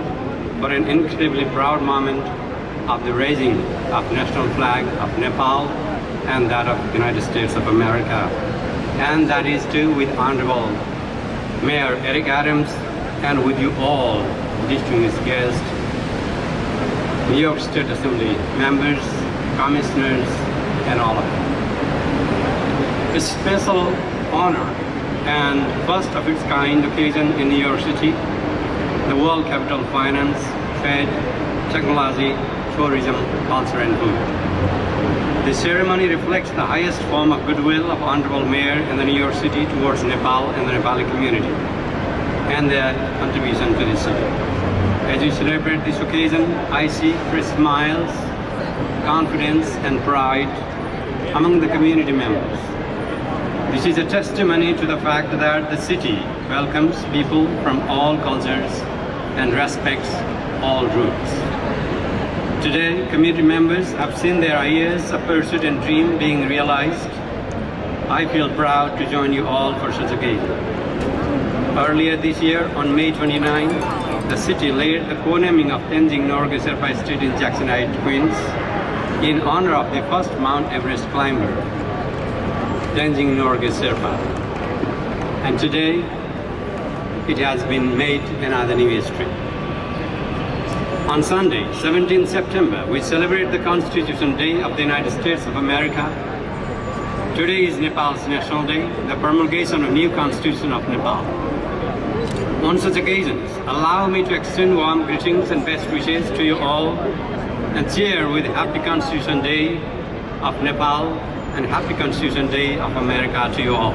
M: for an incredibly proud moment of the raising of national flag of Nepal and that of the United States of America. And that is too with Honorable Mayor Eric Adams and with you all, distinguished guests, New York State Assembly members, commissioners, and all of you. A special honor and first of its kind occasion in New York City, the world capital of finance, trade, technology, tourism, culture, and food. The ceremony reflects the highest form of goodwill of Honorable Mayor in the New York City towards Nepal and the Nepali community, and their contribution to the city. As we celebrate this occasion, I see fresh smiles, confidence, and pride among the community members. This is a testimony to the fact that the city welcomes people from all cultures and respects all groups. Today, community members have seen their ideas of pursuit and dream being realized. I feel proud to join you all for such occasion. Earlier this year, on May 29, the city laid the co-naming of Tenzing Norgay Sherpa Street in Jackson Heights, Queens, in honor of the first Mount Everest climber, Tenzing Norgay Sherpa. And today, it has been made another new street. On Sunday, 17 September, we celebrate the Constitution Day of the United States of America. Today is Nepal's National Day, the promulgation of new Constitution of Nepal. On such occasions, allow me to extend warm greetings and best wishes to you all and cheer with Happy Constitution Day of Nepal and Happy Constitution Day of America to you all.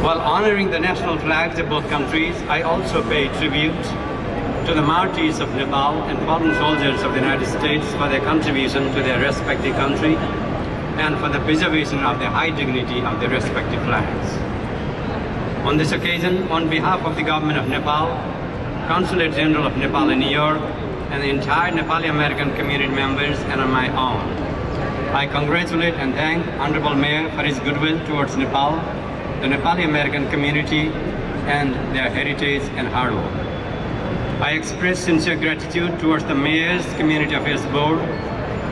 M: While honoring the national flags of both countries, I also pay tribute to the martyrs of Nepal and fallen soldiers of the United States for their contribution to their respective country and for the preservation of the high dignity of their respective flags. On this occasion, on behalf of the Government of Nepal, Consulate General of Nepal in New York, and the entire Nepali American community members and on my own, I congratulate and thank Honorable Mayor for his goodwill towards Nepal, the Nepali American community, and their heritage and hard work. I express sincere gratitude towards the Mayor's Community Affairs Board,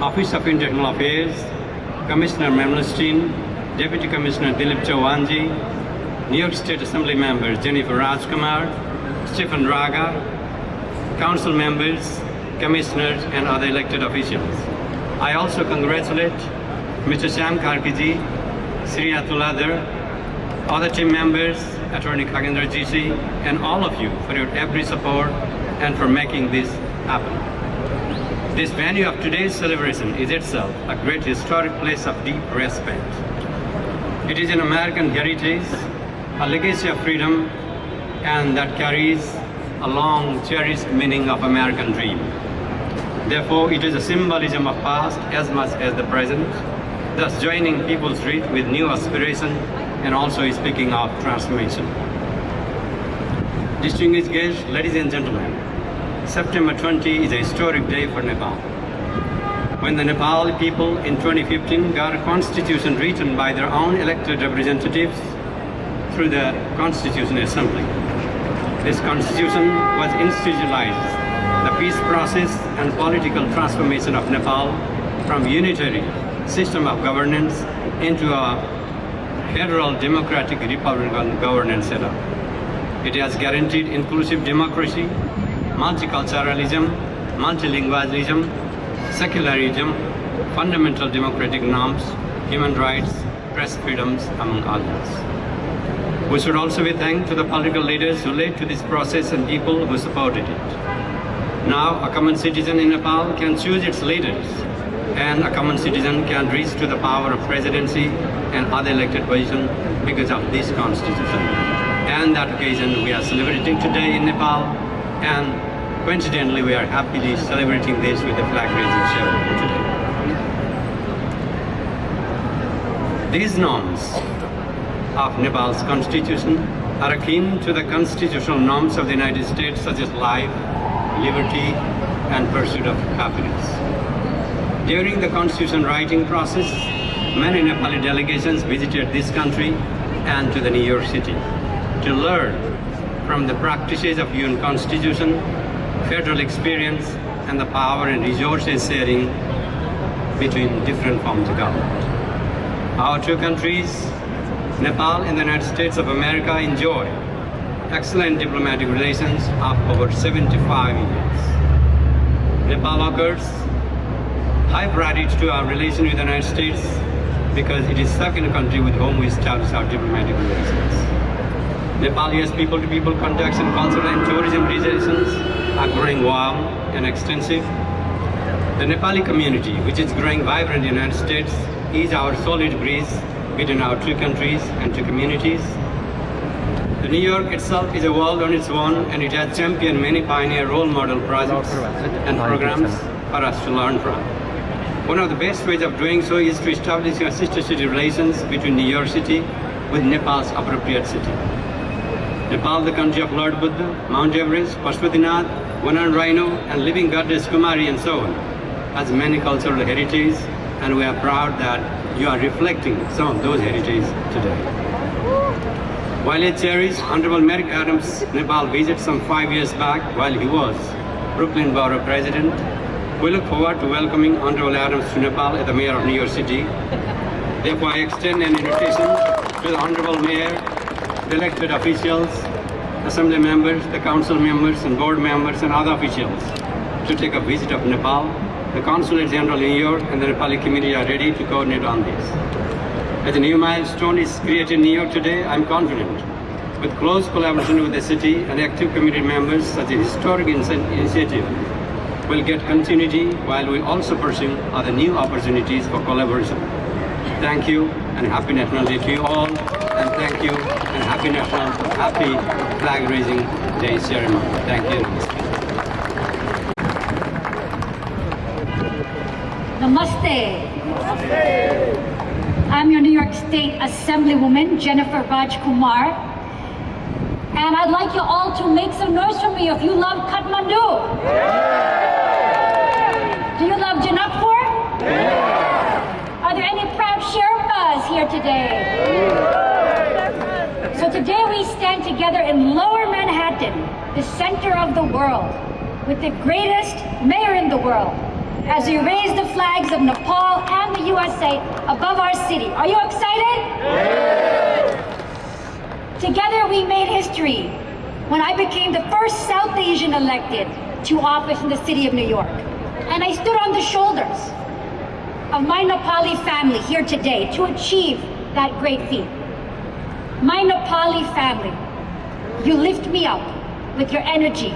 M: Office of International Affairs, Commissioner Bermelstein, Deputy Commissioner Dilip Chauhanji, New York State Assembly members Jennifer Rajkumar, Stephen Raga, council members, commissioners, and other elected officials. I also congratulate Mr. Sam Karkiji, Sri Atuladar, other team members, Attorney Khagendra GC, and all of you for your every support and for making this happen. This venue of today's celebration is itself a great historic place of deep respect. It is an American heritage, a legacy of freedom, and that carries a long cherished meaning of American dream. Therefore, it is a symbolism of past as much as the present, thus joining people's reach with new aspiration and also speaking of transformation. Distinguished guests, ladies and gentlemen, September 20 is a historic day for Nepal. When the Nepali people in 2015 got a constitution written by their own elected representatives through the Constitution Assembly. This constitution was institutionalized the peace process and political transformation of Nepal from unitary system of governance into a federal democratic republican governance setup. It has guaranteed inclusive democracy, multiculturalism, multilingualism, secularism, fundamental democratic norms, human rights, press freedoms, among others. We should also be thankful to the political leaders who led to this process and people who supported it. Now, a common citizen in Nepal can choose its leaders, and a common citizen can reach to the power of presidency and other elected positions because of this constitution. And that occasion we are celebrating today in Nepal, and coincidentally we are happily celebrating this with the flag raising ceremony today. These norms of Nepal's constitution are akin to the constitutional norms of the United States, such as life, liberty, and pursuit of happiness. During the constitution writing process, many Nepali delegations visited this country and to the New York City to learn from the practices of UN Constitution, federal experience, and the power and resources sharing between different forms of government. Our two countries, Nepal and the United States of America, enjoy excellent diplomatic relations of over 75 years. Nepal occurs high priority to our relation with the United States because it is the second country with whom we establish our diplomatic relations. Nepal-US people-to-people contacts and cultural and tourism relations are growing warm and extensive. The Nepali community, which is growing vibrant in the United States, is our solid bridge between our two countries and two communities. The New York itself is a world on its own, and it has championed many pioneer role model projects and programs for us to learn from. One of the best ways of doing so is to establish a sister city relations between New York City with Nepal's appropriate city. Nepal, the country of Lord Buddha, Mount Everest, Pashupatinath, one-armed rhino, and living goddess Kumari, and so on, has many cultural heritage, and we are proud that you are reflecting some of those heritages today. While it cherished Honorable Merrick Adams' Nepal visit some 5 years back while he was Brooklyn Borough President, we look forward to welcoming Honorable Adams to Nepal as the Mayor of New York City. Therefore, I extend an invitation to the Honorable Mayor, the elected officials, Assembly members, the Council members, and Board members, and other officials to take a visit of Nepal. The Consulate General in New York and the Nepali community are ready to coordinate on this. As a new milestone is created in New York today, I'm confident, with close collaboration with the city and active community members, such a historic initiative will get continuity while we also pursue other new opportunities for collaboration. Thank you and happy National Day to you all, and thank you and happy flag raising day ceremony. Thank you.
L: Namaste. I'm your New York State Assemblywoman, Jennifer Rajkumar. And I'd like you all to make some noise for me if you love Kathmandu. Do you love Janakpur? Are there any proud Sherpas here today? So today we stand together in Lower Manhattan, the center of the world, with the greatest mayor in the world, as we raise the flags of Nepal and the USA above our city. Are you excited? Together we made history when I became the first South Asian elected to office in the city of New York. And I stood on the shoulders of my Nepali family here today to achieve that great feat. My Nepali family, you lift me up with your energy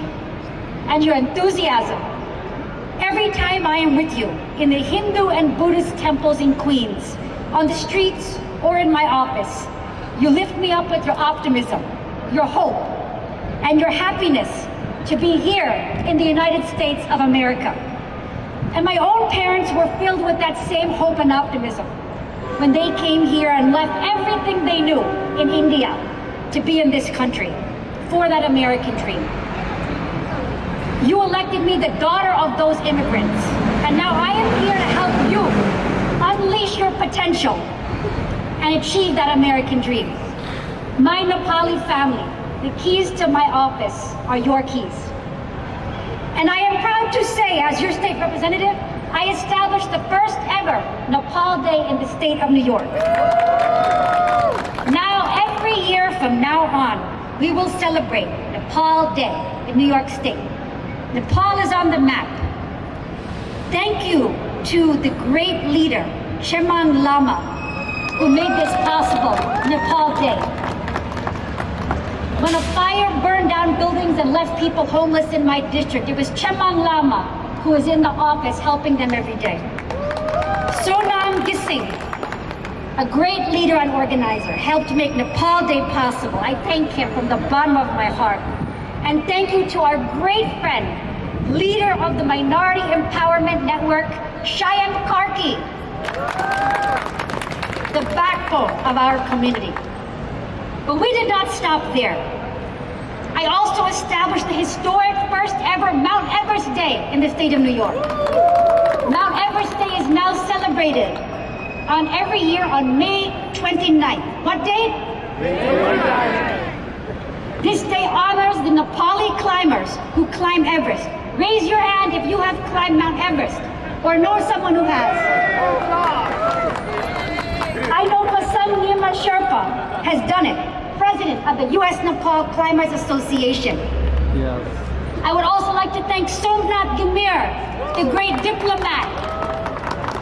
L: and your enthusiasm. Every time I am with you in the Hindu and Buddhist temples in Queens, on the streets, or in my office, you lift me up with your optimism, your hope, and your happiness to be here in the United States of America. And my own parents were filled with that same hope and optimism when they came here and left everything they knew in India to be in this country for that American dream. You elected me the daughter of those immigrants. And now I am here to help you unleash your potential and achieve that American dream. My Nepali family, the keys to my office are your keys. And I am proud to say, as your state representative, I established the first ever Nepal Day in the state of New York. Now, every year from now on, we will celebrate Nepal Day in New York State. Nepal is on the map. Thank you to the great leader, Chemang Lama, who made this possible, Nepal Day. When a fire burned down buildings and left people homeless in my district, it was Chemang Lama who was in the office helping them every day. Sonam Gising, a great leader and organizer, helped make Nepal Day possible. I thank him from the bottom of my heart. And thank you to our great friend, leader of the Minority Empowerment Network, Shyam Karki, the backbone of our community. But we did not stop there. I also established the historic first ever Mount Everest Day in the state of New York. Mount Everest Day is now celebrated on every year on May 29th. What date? May 29th. This day honors the Nepali climbers who climb Everest. Raise your hand if you have climbed Mount Everest or know someone who has. I know Pasang Nirma Sherpa has done it, president of the U.S. Nepal Climbers Association. Yes. I would also like to thank Somnath Gamir, the great diplomat,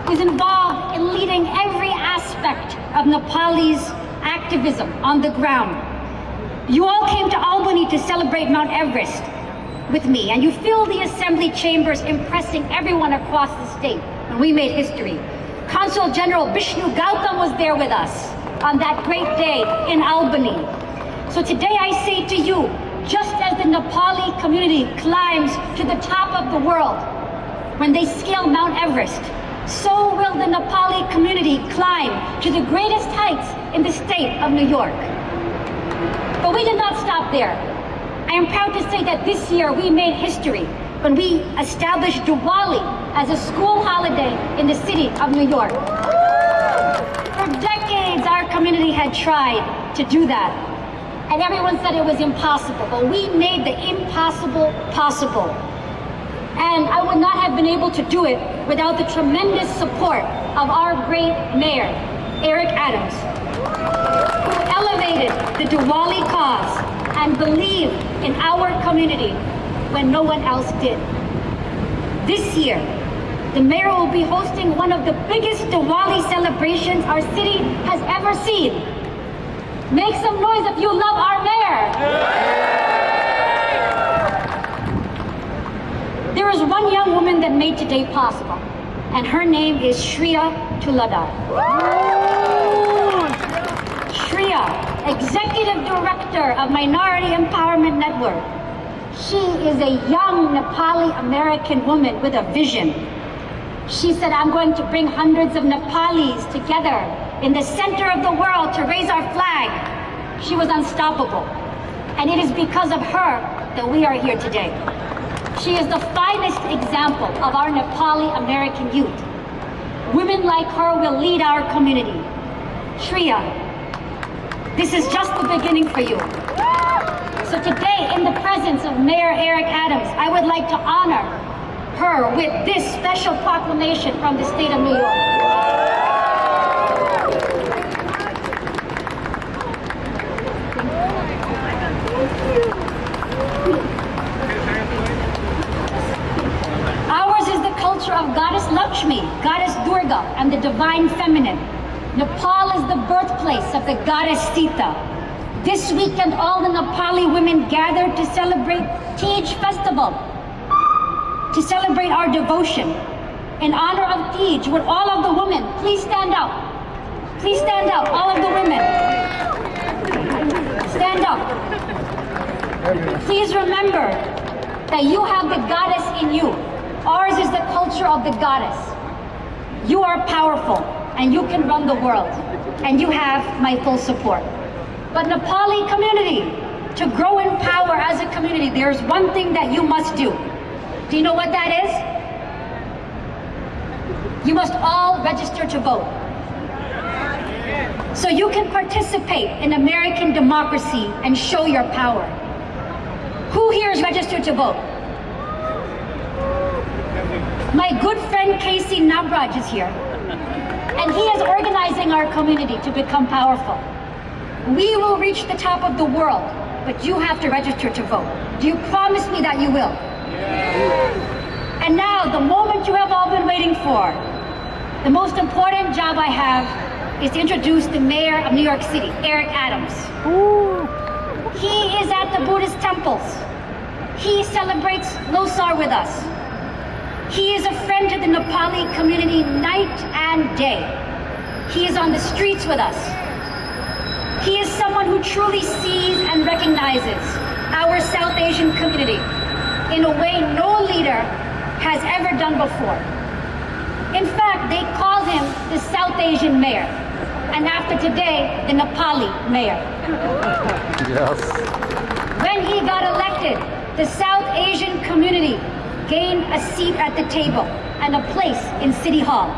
L: who's involved in leading every aspect of Nepalese activism on the ground. You all came to Albany to celebrate Mount Everest with me, and you filled the assembly chambers, impressing everyone across the state when we made history. Consul General Vishnu Gautam was there with us on that great day in Albany. So today I say to you, just as the Nepali community climbs to the top of the world when they scale Mount Everest, so will the Nepali community climb to the greatest heights in the state of New York. But we did not stop there. I am proud to say that this year we made history when we established Diwali as a school holiday in the city of New York. For decades, our community had tried to do that, and everyone said it was impossible, but we made the impossible possible. And I would not have been able to do it without the tremendous support of our great mayor, Eric Adams, who elevated the Diwali cause and believed in our community when no one else did. This year, the mayor will be hosting one of the biggest Diwali celebrations our city has ever seen. Make some noise if you love our mayor. There is one young woman that made today possible, and her name is Shreya Tuladar. Shreya, Executive Director of Minority Empowerment Network. She is a young Nepali American woman with a vision. She said, I'm going to bring hundreds of Nepalis together in the center of the world to raise our flag. She was unstoppable. And it is because of her that we are here today. She is the finest example of our Nepali American youth. Women like her will lead our community. Shreya, this is just the beginning for you. So today, in the presence of Mayor Eric Adams, I would like to honor her with this special proclamation from the state of New York. Ours is the culture of Goddess Lakshmi, Goddess Durga, and the divine feminine. Nepal is the birthplace of the Goddess Sita. This weekend, all the Nepali women gathered to celebrate Tej Festival, to celebrate our devotion. In honor of Tej, would all of the women please stand up? Please stand up, all of the women. Stand up. Please remember that you have the goddess in you. Ours is the culture of the goddess. You are powerful, and you can run the world, and you have my full support. But Nepali community, to grow in power as a community, there's one thing that you must do. Do you know what that is? You must all register to vote. So you can participate in American democracy and show your power. Who here is registered to vote? My good friend Casey Nabraj is here, and he is organizing our community to become powerful. We will reach the top of the world, but you have to register to vote. Do you promise me that you will? And now, the moment you have all been waiting for, the most important job I have is to introduce the mayor of New York City, Eric Adams. He is at the Buddhist temples. He celebrates Losar with us. He is a friend to the Nepali community night and day. He is on the streets with us. He is someone who truly sees and recognizes our South Asian community in a way no leader has ever done before. In fact, they call him the South Asian mayor, and after today, the Nepali mayor.
N: Yes.
L: When he got elected, the South Asian community gained a seat at the table and a place in City Hall.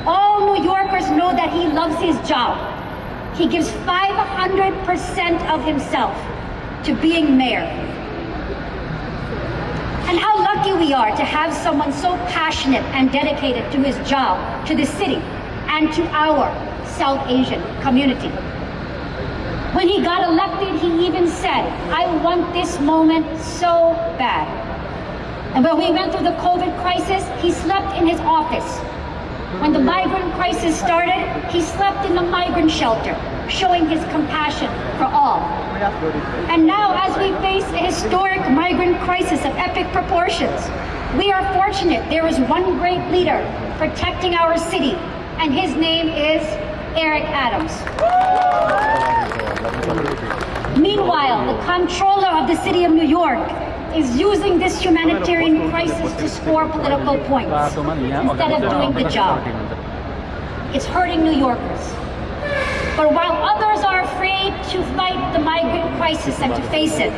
L: All New Yorkers know that he loves his job. He gives 500% of himself to being mayor. And how lucky we are to have someone so passionate and dedicated to his job, to the city, and to our South Asian community. When he got elected, he even said, "I want this moment so bad." And when we went through the COVID crisis, he slept in his office. When the migrant crisis started, he slept in a migrant shelter, showing his compassion for all. And now, as we face a historic migrant crisis of epic proportions, we are fortunate there is one great leader protecting our city, and his name is Eric Adams. Meanwhile, the comptroller of the city of New York is using this humanitarian crisis to score political points instead of doing the job. It's hurting New Yorkers. But while others are afraid to fight the migrant crisis and to face it,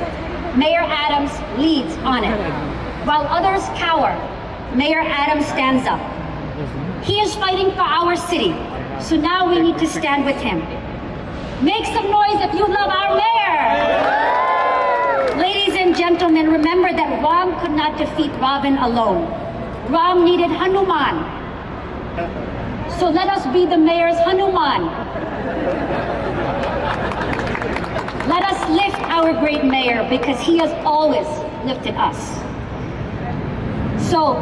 L: Mayor Adams leads on it. While others cower, Mayor Adams stands up. He is fighting for our city, so now we need to stand with him. Make some noise if you love our mayor! Ladies and gentlemen, remember that Ram could not defeat Ravan alone. Ram needed Hanuman. So let us be the mayor's Hanuman. Let us lift our great mayor because he has always lifted us. So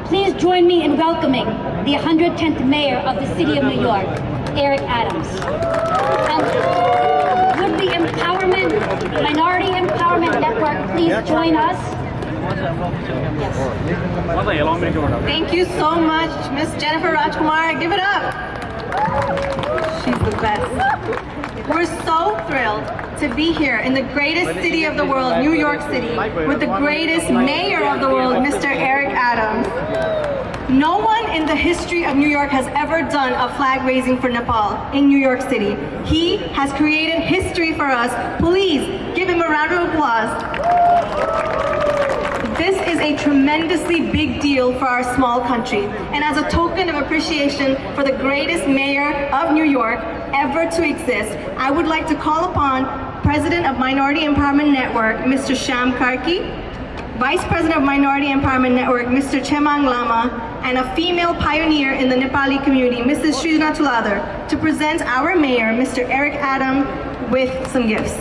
L: please join me in welcoming the 110th mayor of the city of New York, Eric Adams. And would the Minority Empowerment Network please join us? Yes.
A: Thank you so much, Miss Jennifer Rajkumar. Give it up. She's the best. We're so thrilled to be here in the greatest city of the world, New York City, with the greatest mayor of the world, Mr. Eric Adams. No one in the history of New York has ever done a flag raising for Nepal in New York City. He has created history for us. Please give him a round of applause. This is a tremendously big deal for our small country. And as a token of appreciation for the greatest mayor of New York ever to exist, I would like to call upon President of Minority Empowerment Network, Mr. Shyam Karki, Vice President of Minority Empowerment Network, Mr. Chemang Lama, and a female pioneer in the Nepali community, Mrs. Srijna Tuladar, to present our mayor, Mr. Eric Adams, with some gifts.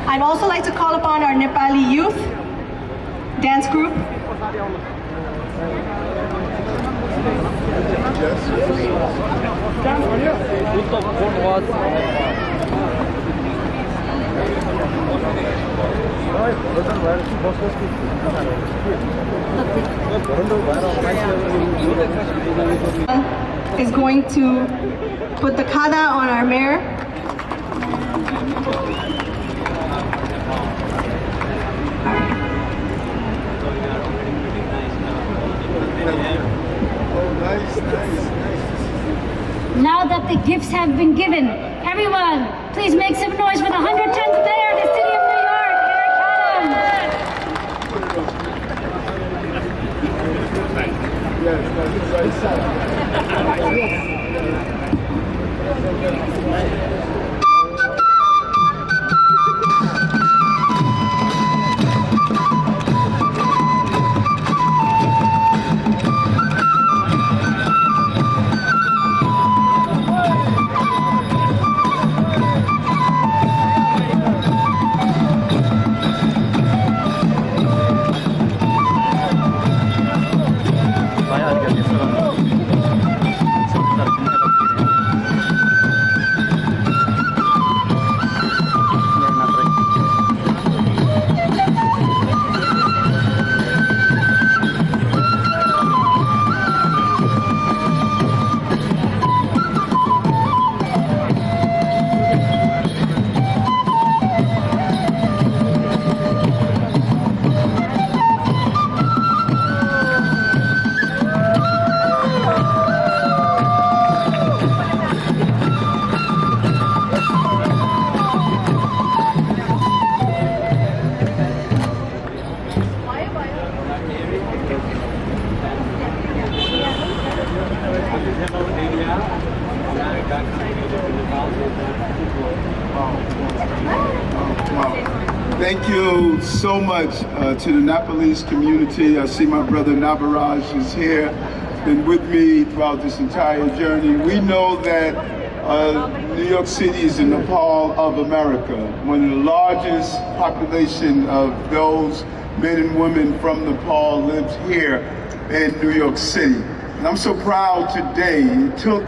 A: I'd also like to call upon our Nepali youth dance group. Is going to put the khada on our mayor.
L: Now that the gifts have been given, everyone, please make some noise for the 110th mayor of the city of New York, Eric Adams.
O: Thank you so much to the Nepalese community. I see my brother Nabaraj is here, been with me throughout this entire journey. We know that New York City is the Nepal of America, one of the largest population of those men and women from Nepal lives here in New York City. And I'm so proud today. It took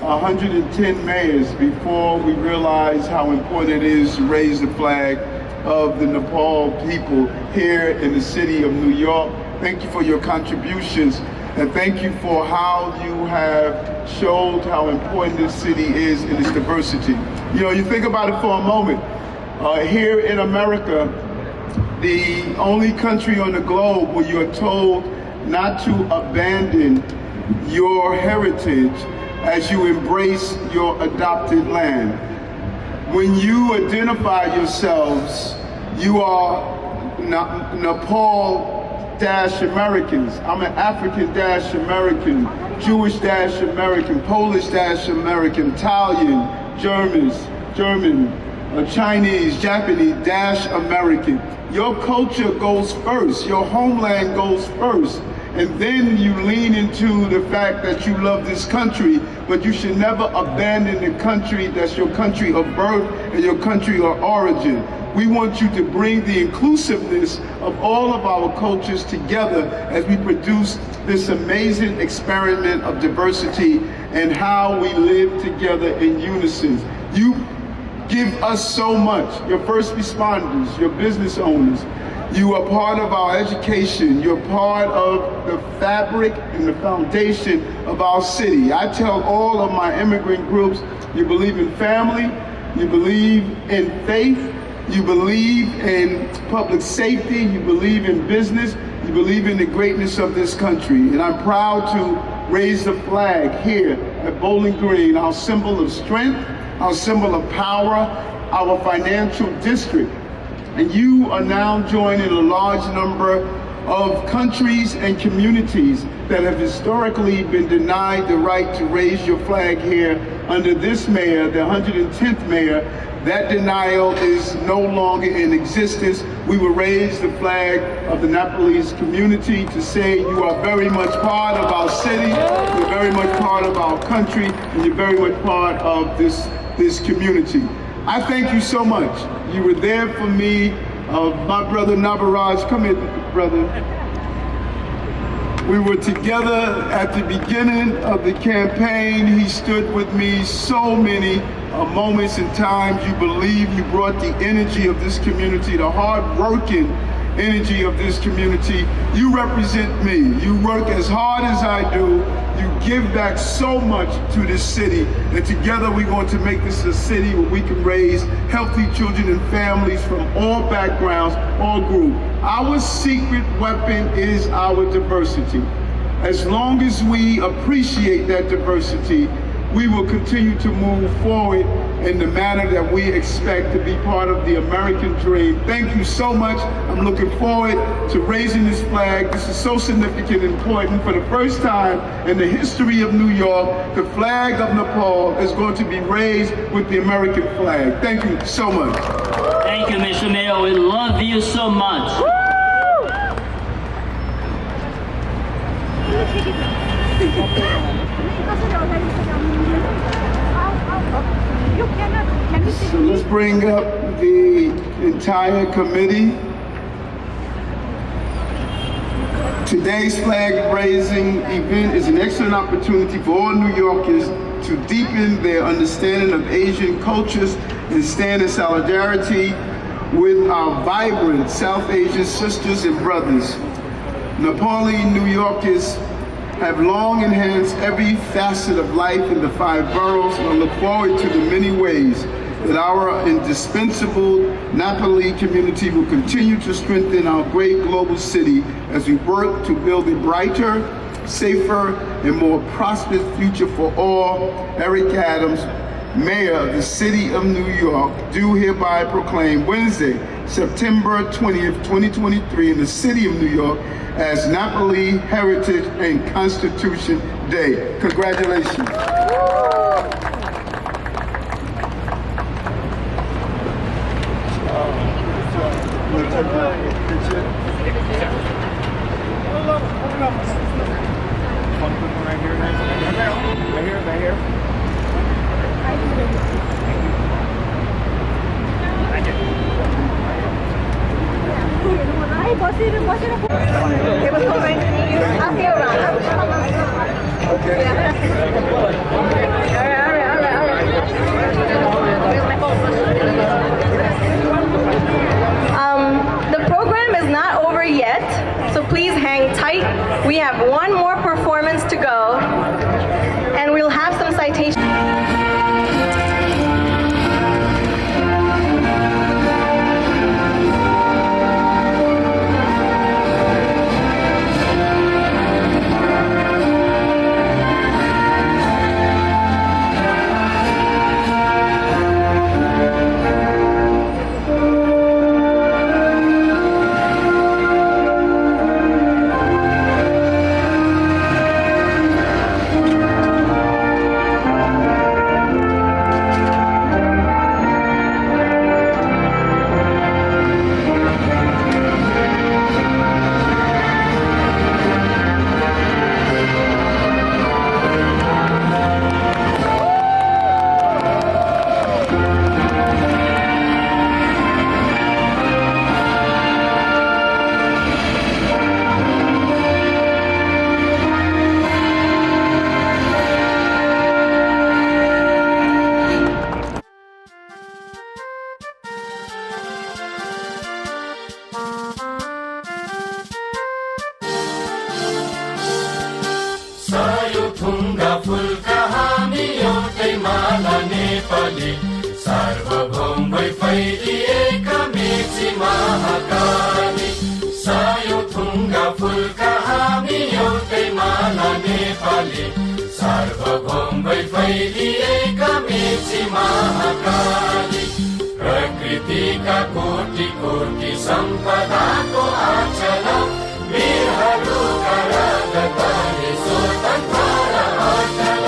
O: 110 mayors before we realized how important it is to raise the flag of the Nepal people here in the city of New York. Thank you for your contributions, and thank you for how you have showed how important this city is in its diversity. You know, you think about it for a moment. Here in America, the only country on the globe where you're told not to abandon your heritage as you embrace your adopted land. When you identify yourselves, you are Nepal-Americans. I'm an African-American, Jewish-American, Polish-American, Italian, German, Chinese, Japanese-American. Your culture goes first, your homeland goes first. And then you lean into the fact that you love this country, but you should never abandon the country that's your country of birth and your country of origin. We want you to bring the inclusiveness of all of our cultures together as we produce this amazing experiment of diversity and how we live together in unison. You give us so much, your first responders, your business owners. You are part of our education. You're part of the fabric and the foundation of our city. I tell all of my immigrant groups, you believe in family, you believe in faith, you believe in public safety, you believe in business, you believe in the greatness of this country. And I'm proud to raise the flag here at Bowling Green, our symbol of strength, our symbol of power, our financial district. And you are now joining a large number of countries and communities that have historically been denied the right to raise your flag here under this mayor, the 110th mayor. That denial is no longer in existence. We will raise the flag of the Nepalese community to say you are very much part of our city, you're very much part of our country, and you're very much part of this community. I thank you so much. You were there for me. My brother Nabaraj, come here, brother. We were together at the beginning of the campaign. He stood with me so many moments and times. You believe, you brought the energy of this community, the hard-working energy of this community. You represent me. You work as hard as I do. You give back so much to this city, and together we're going to make this a city where we can raise healthy children and families from all backgrounds, all groups. Our secret weapon is our diversity. As long as we appreciate that diversity, we will continue to move forward in the manner that we expect to be part of the American dream. Thank you so much. I'm looking forward to raising this flag. This is so significant and important. For the first time in the history of New York, the flag of Nepal is going to be raised with the American flag. Thank you so much.
B: Thank you, Mr. Mayor. We love you so much.
O: So let's bring up the entire committee. Today's flag raising event is an excellent opportunity for all New Yorkers to deepen their understanding of Asian cultures and stand in solidarity with our vibrant South Asian sisters and brothers. Nepali New Yorkers have long enhanced every facet of life in the 5 boroughs, and I look forward to the many ways that our indispensable Nepali community will continue to strengthen our great global city as we work to build a brighter, safer, and more prosperous future for all. Eric Adams, Mayor of the City of New York, do hereby proclaim Wednesday, September 20th, 2023 in the City of New York as Nepali Heritage and Constitution Day. Congratulations.
A: The program is not over yet, so please hang tight. We have one more performance to go, and we'll have some citations.
B: सार्वभौम भई फैलिएका मेची महाकाली सायो थुङ्गा फुलका हामी एउटै माला नेपाली सार्वभौम भई फैलिएका मेची महाकाली प्रकृतिका कोटि कोटि सम्पदाको आचल वीरहरूका रगतले स्वतन्त्र अटल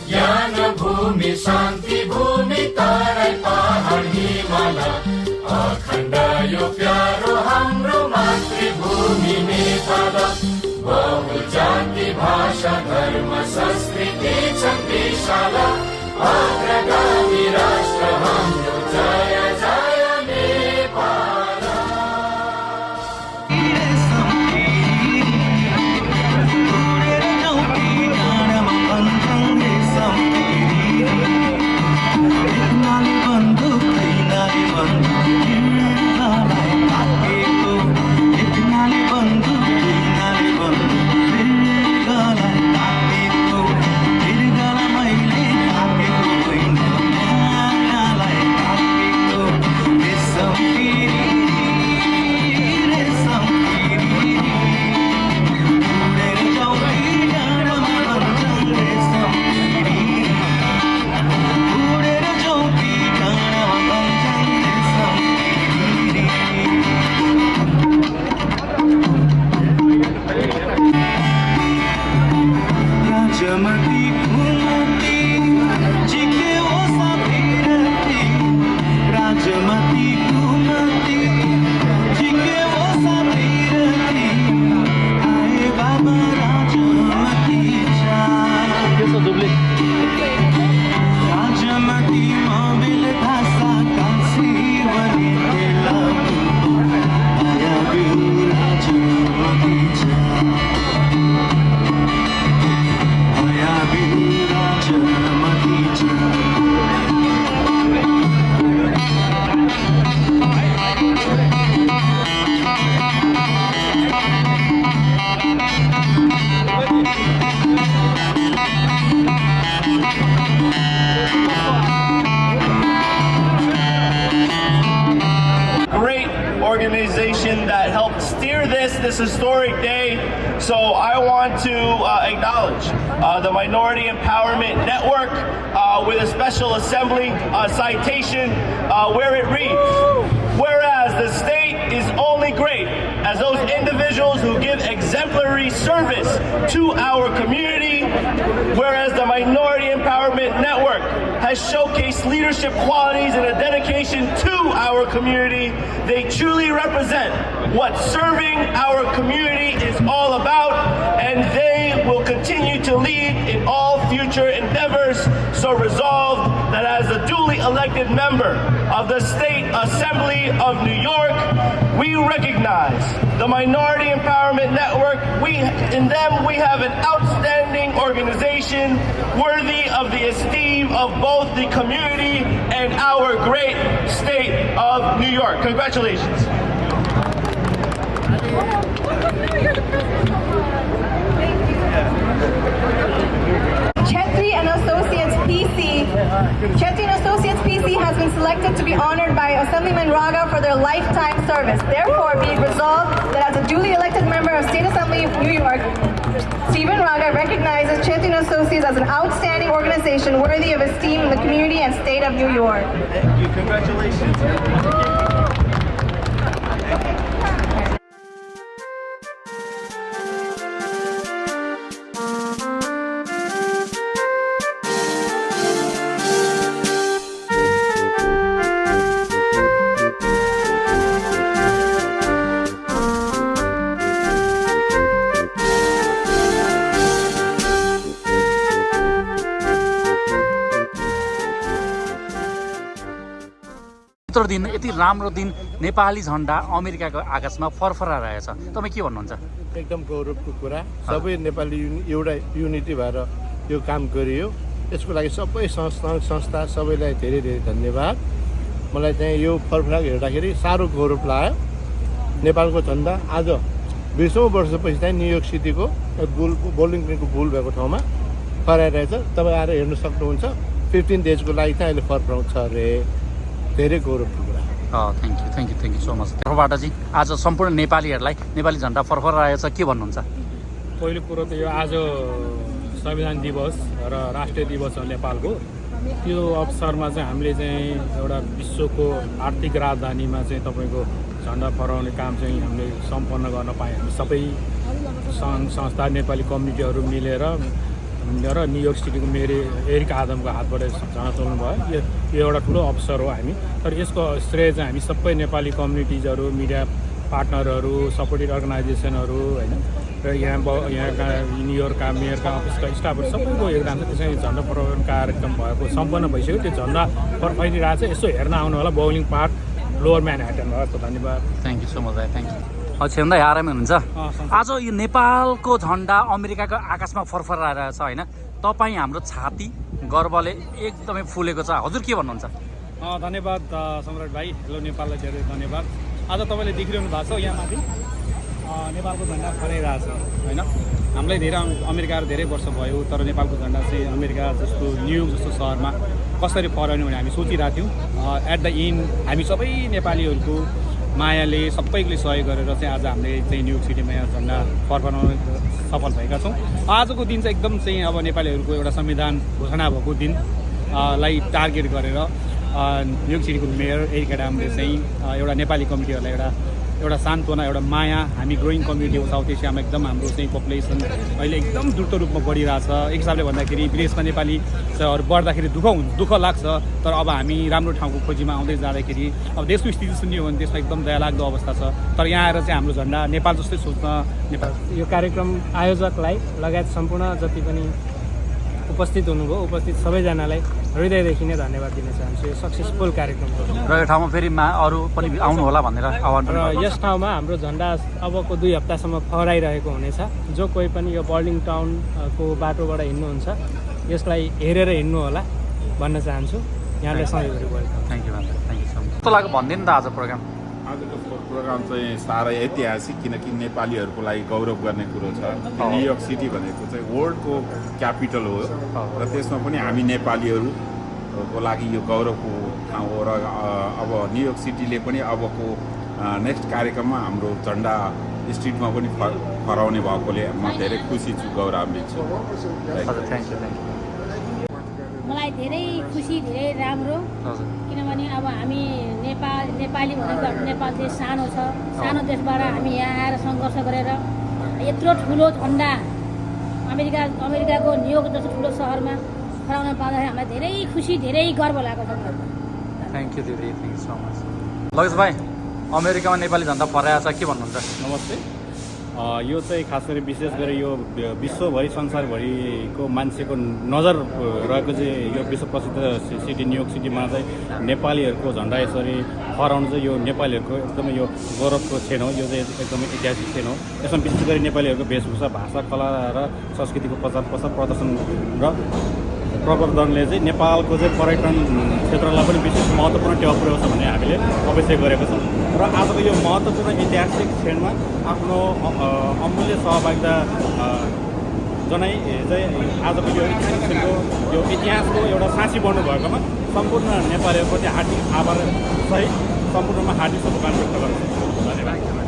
B: ज्ञान भूमि शान्ति भूमि तराई पहाड हिमाल अखण्ड यो प्यारो हाम्रो मातृभूमि नेपाल बहु जाति भाषा धर्म संस्कृति छन् विशाल अग्रगामी राष्ट्र हाम्रो जय जय Nepal
I: steer this historic day. So I want to acknowledge the Minority Empowerment Network with a special assembly citation where it reads, whereas the state is only great as those individuals who give exemplary service to our community, whereas the Minority Empowerment Network has showcased leadership qualities and a dedication to our community, they truly represent what serving our community is all about, and they will continue to lead in all future endeavors. So resolved that as a duly elected member of the State Assembly of New York, we recognize the Minority Empowerment Network. In them we have an outstanding organization worthy of the esteem of both the community and our great state of New York. Congratulations.
A: Chetri and Associates PC. Chetri and Associates PC has been selected to be honored by Assemblyman Raga for their lifetime service. Therefore, be it resolved that as a duly elected member of State Assembly of New York, Stephen Raga recognizes Chetri and Associates as an outstanding organization worthy of esteem in the community and state of New York.
I: Thank you. Congratulations.
N: यत्रो दिन यति राम्रो दिन नेपाली झण्डा अमेरिकाको आकाशमा फरफराइरहेछ तपाईँ के भन्नुहुन्छ
P: एकदम गौरवको कुरा सबै नेपाली एउटा युनिटी भएर यो काम गरियो यसको लागि सबै संस्था सबैलाई धेरै धेरै धन्यवाद मलाई चाहिँ यो फरफराक हेर्दाखेरि साह्रो गौरव लाग्यो नेपालको झण्डा आज 20औं वर्षपछि चाहिँ न्युयोर्क सिटीको बोलिङ ग्रिनको बुल भएको ठाउँमा फहराइरहेछ तपाईँ आएर हेर्न सक्नुहुन्छ 15 डेजको लागि चाहिँ अहिले फरफराउँछ अरे धेरै गौरवको कुरा
N: थ्याङ्क यू सो मच तर्फबाट चाहिँ आज सम्पूर्ण नेपालीहरूलाई नेपाली झण्डा फरफराएको छ के भन्नुहुन्छ
K: पहिलो कुरो त यो आज संविधान दिवस र राष्ट्रिय दिवस हो नेपालको त्यो अवसरमा चाहिँ हामीले चाहिँ एउटा विश्वको आर्थिक राजधानीमा चाहिँ तपाईँको झण्डा फहराउने काम चाहिँ हामीले सम्पन्न गर्न पायौँ हामी सबै सङ्घ संस्था नेपाली कम्युनिटीहरू मिलेर र न्युयोर्क सिटीको मेयर एरिक आदमको हातबाट झण्डा चलाउनु भयो यो एउटा ठुलो अवसर हो हामी तर यसको श्रेय चाहिँ हामी सबै नेपाली कम्युनिटिजहरू मिडिया पार्टनरहरू सपोर्टेड अर्गनाइजेसनहरू होइन र यहाँका न्युयोर्कका मेयरका अफिसका स्टाफहरू सबैको योगदान छ त्यसरी झण्डा फहराउने कार्यक्रम भएको सम्पन्न भइसक्यो त्यो झण्डा फहराइरहेको छ यसो हेर्न आउनु होला बोलिङ पार्क लोवर म्यानहट्टन भएको धन्यवाद
N: थ्याङ्क यू सो मच भाइ थ्याङ्क यू छेम दाइ आरामै हुनुहुन्छ आज यो नेपालको झण्डा अमेरिकाको आकाशमा फरफराइरहेछ होइन तपाईँ हाम्रो छाती गर्वले एकदमै फुलेको छ हजुर के भन्नुहुन्छ
K: धन्यवाद सम्राट भाइ हेलो नेपाललाई धेरै धन्यवाद आज तपाईँले देखिरहनु भएको छ यहाँ माथि नेपालको झण्डा फहराइरहेछ होइन हामीलाई धेरै अमेरिका धेरै वर्ष भयो तर नेपालको झण्डा चाहिँ अमेरिका जस्तो न्युयोर्क जस्तो सहरमा कसरी फहराउने भने हामी सोचिरहेको थियौँ एट द एन्ड हामी सबै नेपालीहरूको मायाले सबैले सहयोग गरेर चाहिँ आज हामीले चाहिँ न्युयोर्क सिटीमा यहाँ झण्डा फहराउन सफल भएका छौँ आजको दिन चाहिँ एकदम चाहिँ अब नेपालीहरूको एउटा संविधान घोषणा भएको दिन लाई टार्गेट गरेर न्युयोर्क सिटीको मेयर एरिक आदमले चाहिँ एउटा नेपाली कम्युनिटीहरूलाई एउटा सान्त्वना एउटा माया हामी ग्रोइङ कम्युनिटी हो साउथ एसियामा एकदम हाम्रो चाहिँ पपुलेसन अहिले एकदम द्रुत रूपमा बढिरहेछ एक हिसाबले भन्दाखेरि विदेशमा नेपालीहरू बढ्दाखेरि दुःख लाग्छ तर अब हामी राम्रो ठाउँको खोजीमा आउँदै जाँदाखेरि अब देशको स्थिति सुन्यो भने त्यसमा एकदम दयालाग्दो अवस्था छ तर यहाँ आएर चाहिँ हाम्रो झण्डा नेपाल जस्तै सोच्न नेपाल
Q: यो कार्यक्रम आयोजकलाई लगायत सम्पूर्ण जति पनि उपस्थित हुनुभयो उपस्थित सबैजनालाई हृदयदेखि नै धन्यवाद दिन चाहन्छु यो सक्सेसफुल कार्यक्रम हो
N: र यो ठाउँमा फेरि अरू पनि आउनु होला भनेर आह्वान
Q: र यस ठाउँमा हाम्रो झण्डा अबको 2 हप्तासम्म फहराइरहेको हुनेछ जो कोही पनि यो बर्लिङ टाउनको बाटोबाट हिँड्नुहुन्छ यसलाई हेरेर हिँड्नु होला भन्न चाहन्छु यहाँलाई सधैँभरि welcome
N: thank you so much कस्तो लाग्यो भनिदिनु त आज प्रोग्राम
R: आजको प्रोग्राम चाहिँ साह्रै ऐतिहासिक किनकि नेपालीहरूको लागि गौरव गर्ने कुरो छ न्युयोर्क सिटी भनेको चाहिँ वर्ल्डको क्यापिटल हो र त्यसमा पनि हामी नेपालीहरूको लागि यो गौरवको ठाउँ हो र अब न्युयोर्क सिटीले पनि अबको नेक्स्ट कार्यक्रममा हाम्रो झन्डा स्ट्रिटमा पनि फहराउने भएकोले म धेरै खुसी छु, गौरवान्वित छु।
N: थ्याङ्क यू
S: मलाई धेरै खुसी, धेरै राम्रो, किनभने अब हामी नेपाली भनेको नेपाल देश सानो छ, सानो देशबाट हामी यहाँ आएर सङ्घर्ष गरेर यत्रो ठुलो झन्डा अमेरिकाको न्युयोर्क जस्तो ठुलो सहरमा फहराउन पाउँदाखेरि हामीलाई धेरै खुसी, धेरै गर्व लागेको छ।
N: थ्याङ्क यू दिदी, थ्याङ्क यू सो मच। लगेश भाइ, अमेरिकामा नेपाली झन्डा फहराएको छ, के भन्नुहुन्छ?
T: नमस्ते। यो चाहिँ खास गरी विशेष गरी यो विश्वभरि संसारभरिको मान्छेको नजर रहेको चाहिँ यो विश्व प्रसिद्ध सिटी न्युयोर्क सिटीमा चाहिँ नेपालीहरूको झन्डा यसरी फहराउनु चाहिँ यो नेपालीहरूको एकदमै यो गौरवको क्षण हो। यो चाहिँ एकदमै ऐतिहासिक क्षण हो। यसमा विशेष गरी नेपालीहरूको वेशभूषा, भाषा, कला र संस्कृतिको प्रचार प्रसार, प्रदर्शन र प्रवर्धनले चाहिँ नेपालको चाहिँ पर्यटन क्षेत्रलाई पनि विशेष महत्त्वपूर्ण टेवा पुर्याउँछ भन्ने हामीले अवश्य गरेको छौँ। र आजको यो महत्त्वपूर्ण ऐतिहासिक क्षणमा आफ्नो अमूल्य सहभागिता जनाइ चाहिँ आजको यो ऐतिहासिक क्षणको यो इतिहासको एउटा साक्षी बन्नु भएकोमा सम्पूर्ण नेपालीहरूप्रति हार्दिक आभार सहित सम्पूर्णमा हार्दिक शुभकामना व्यक्त गर्छु। धन्यवाद।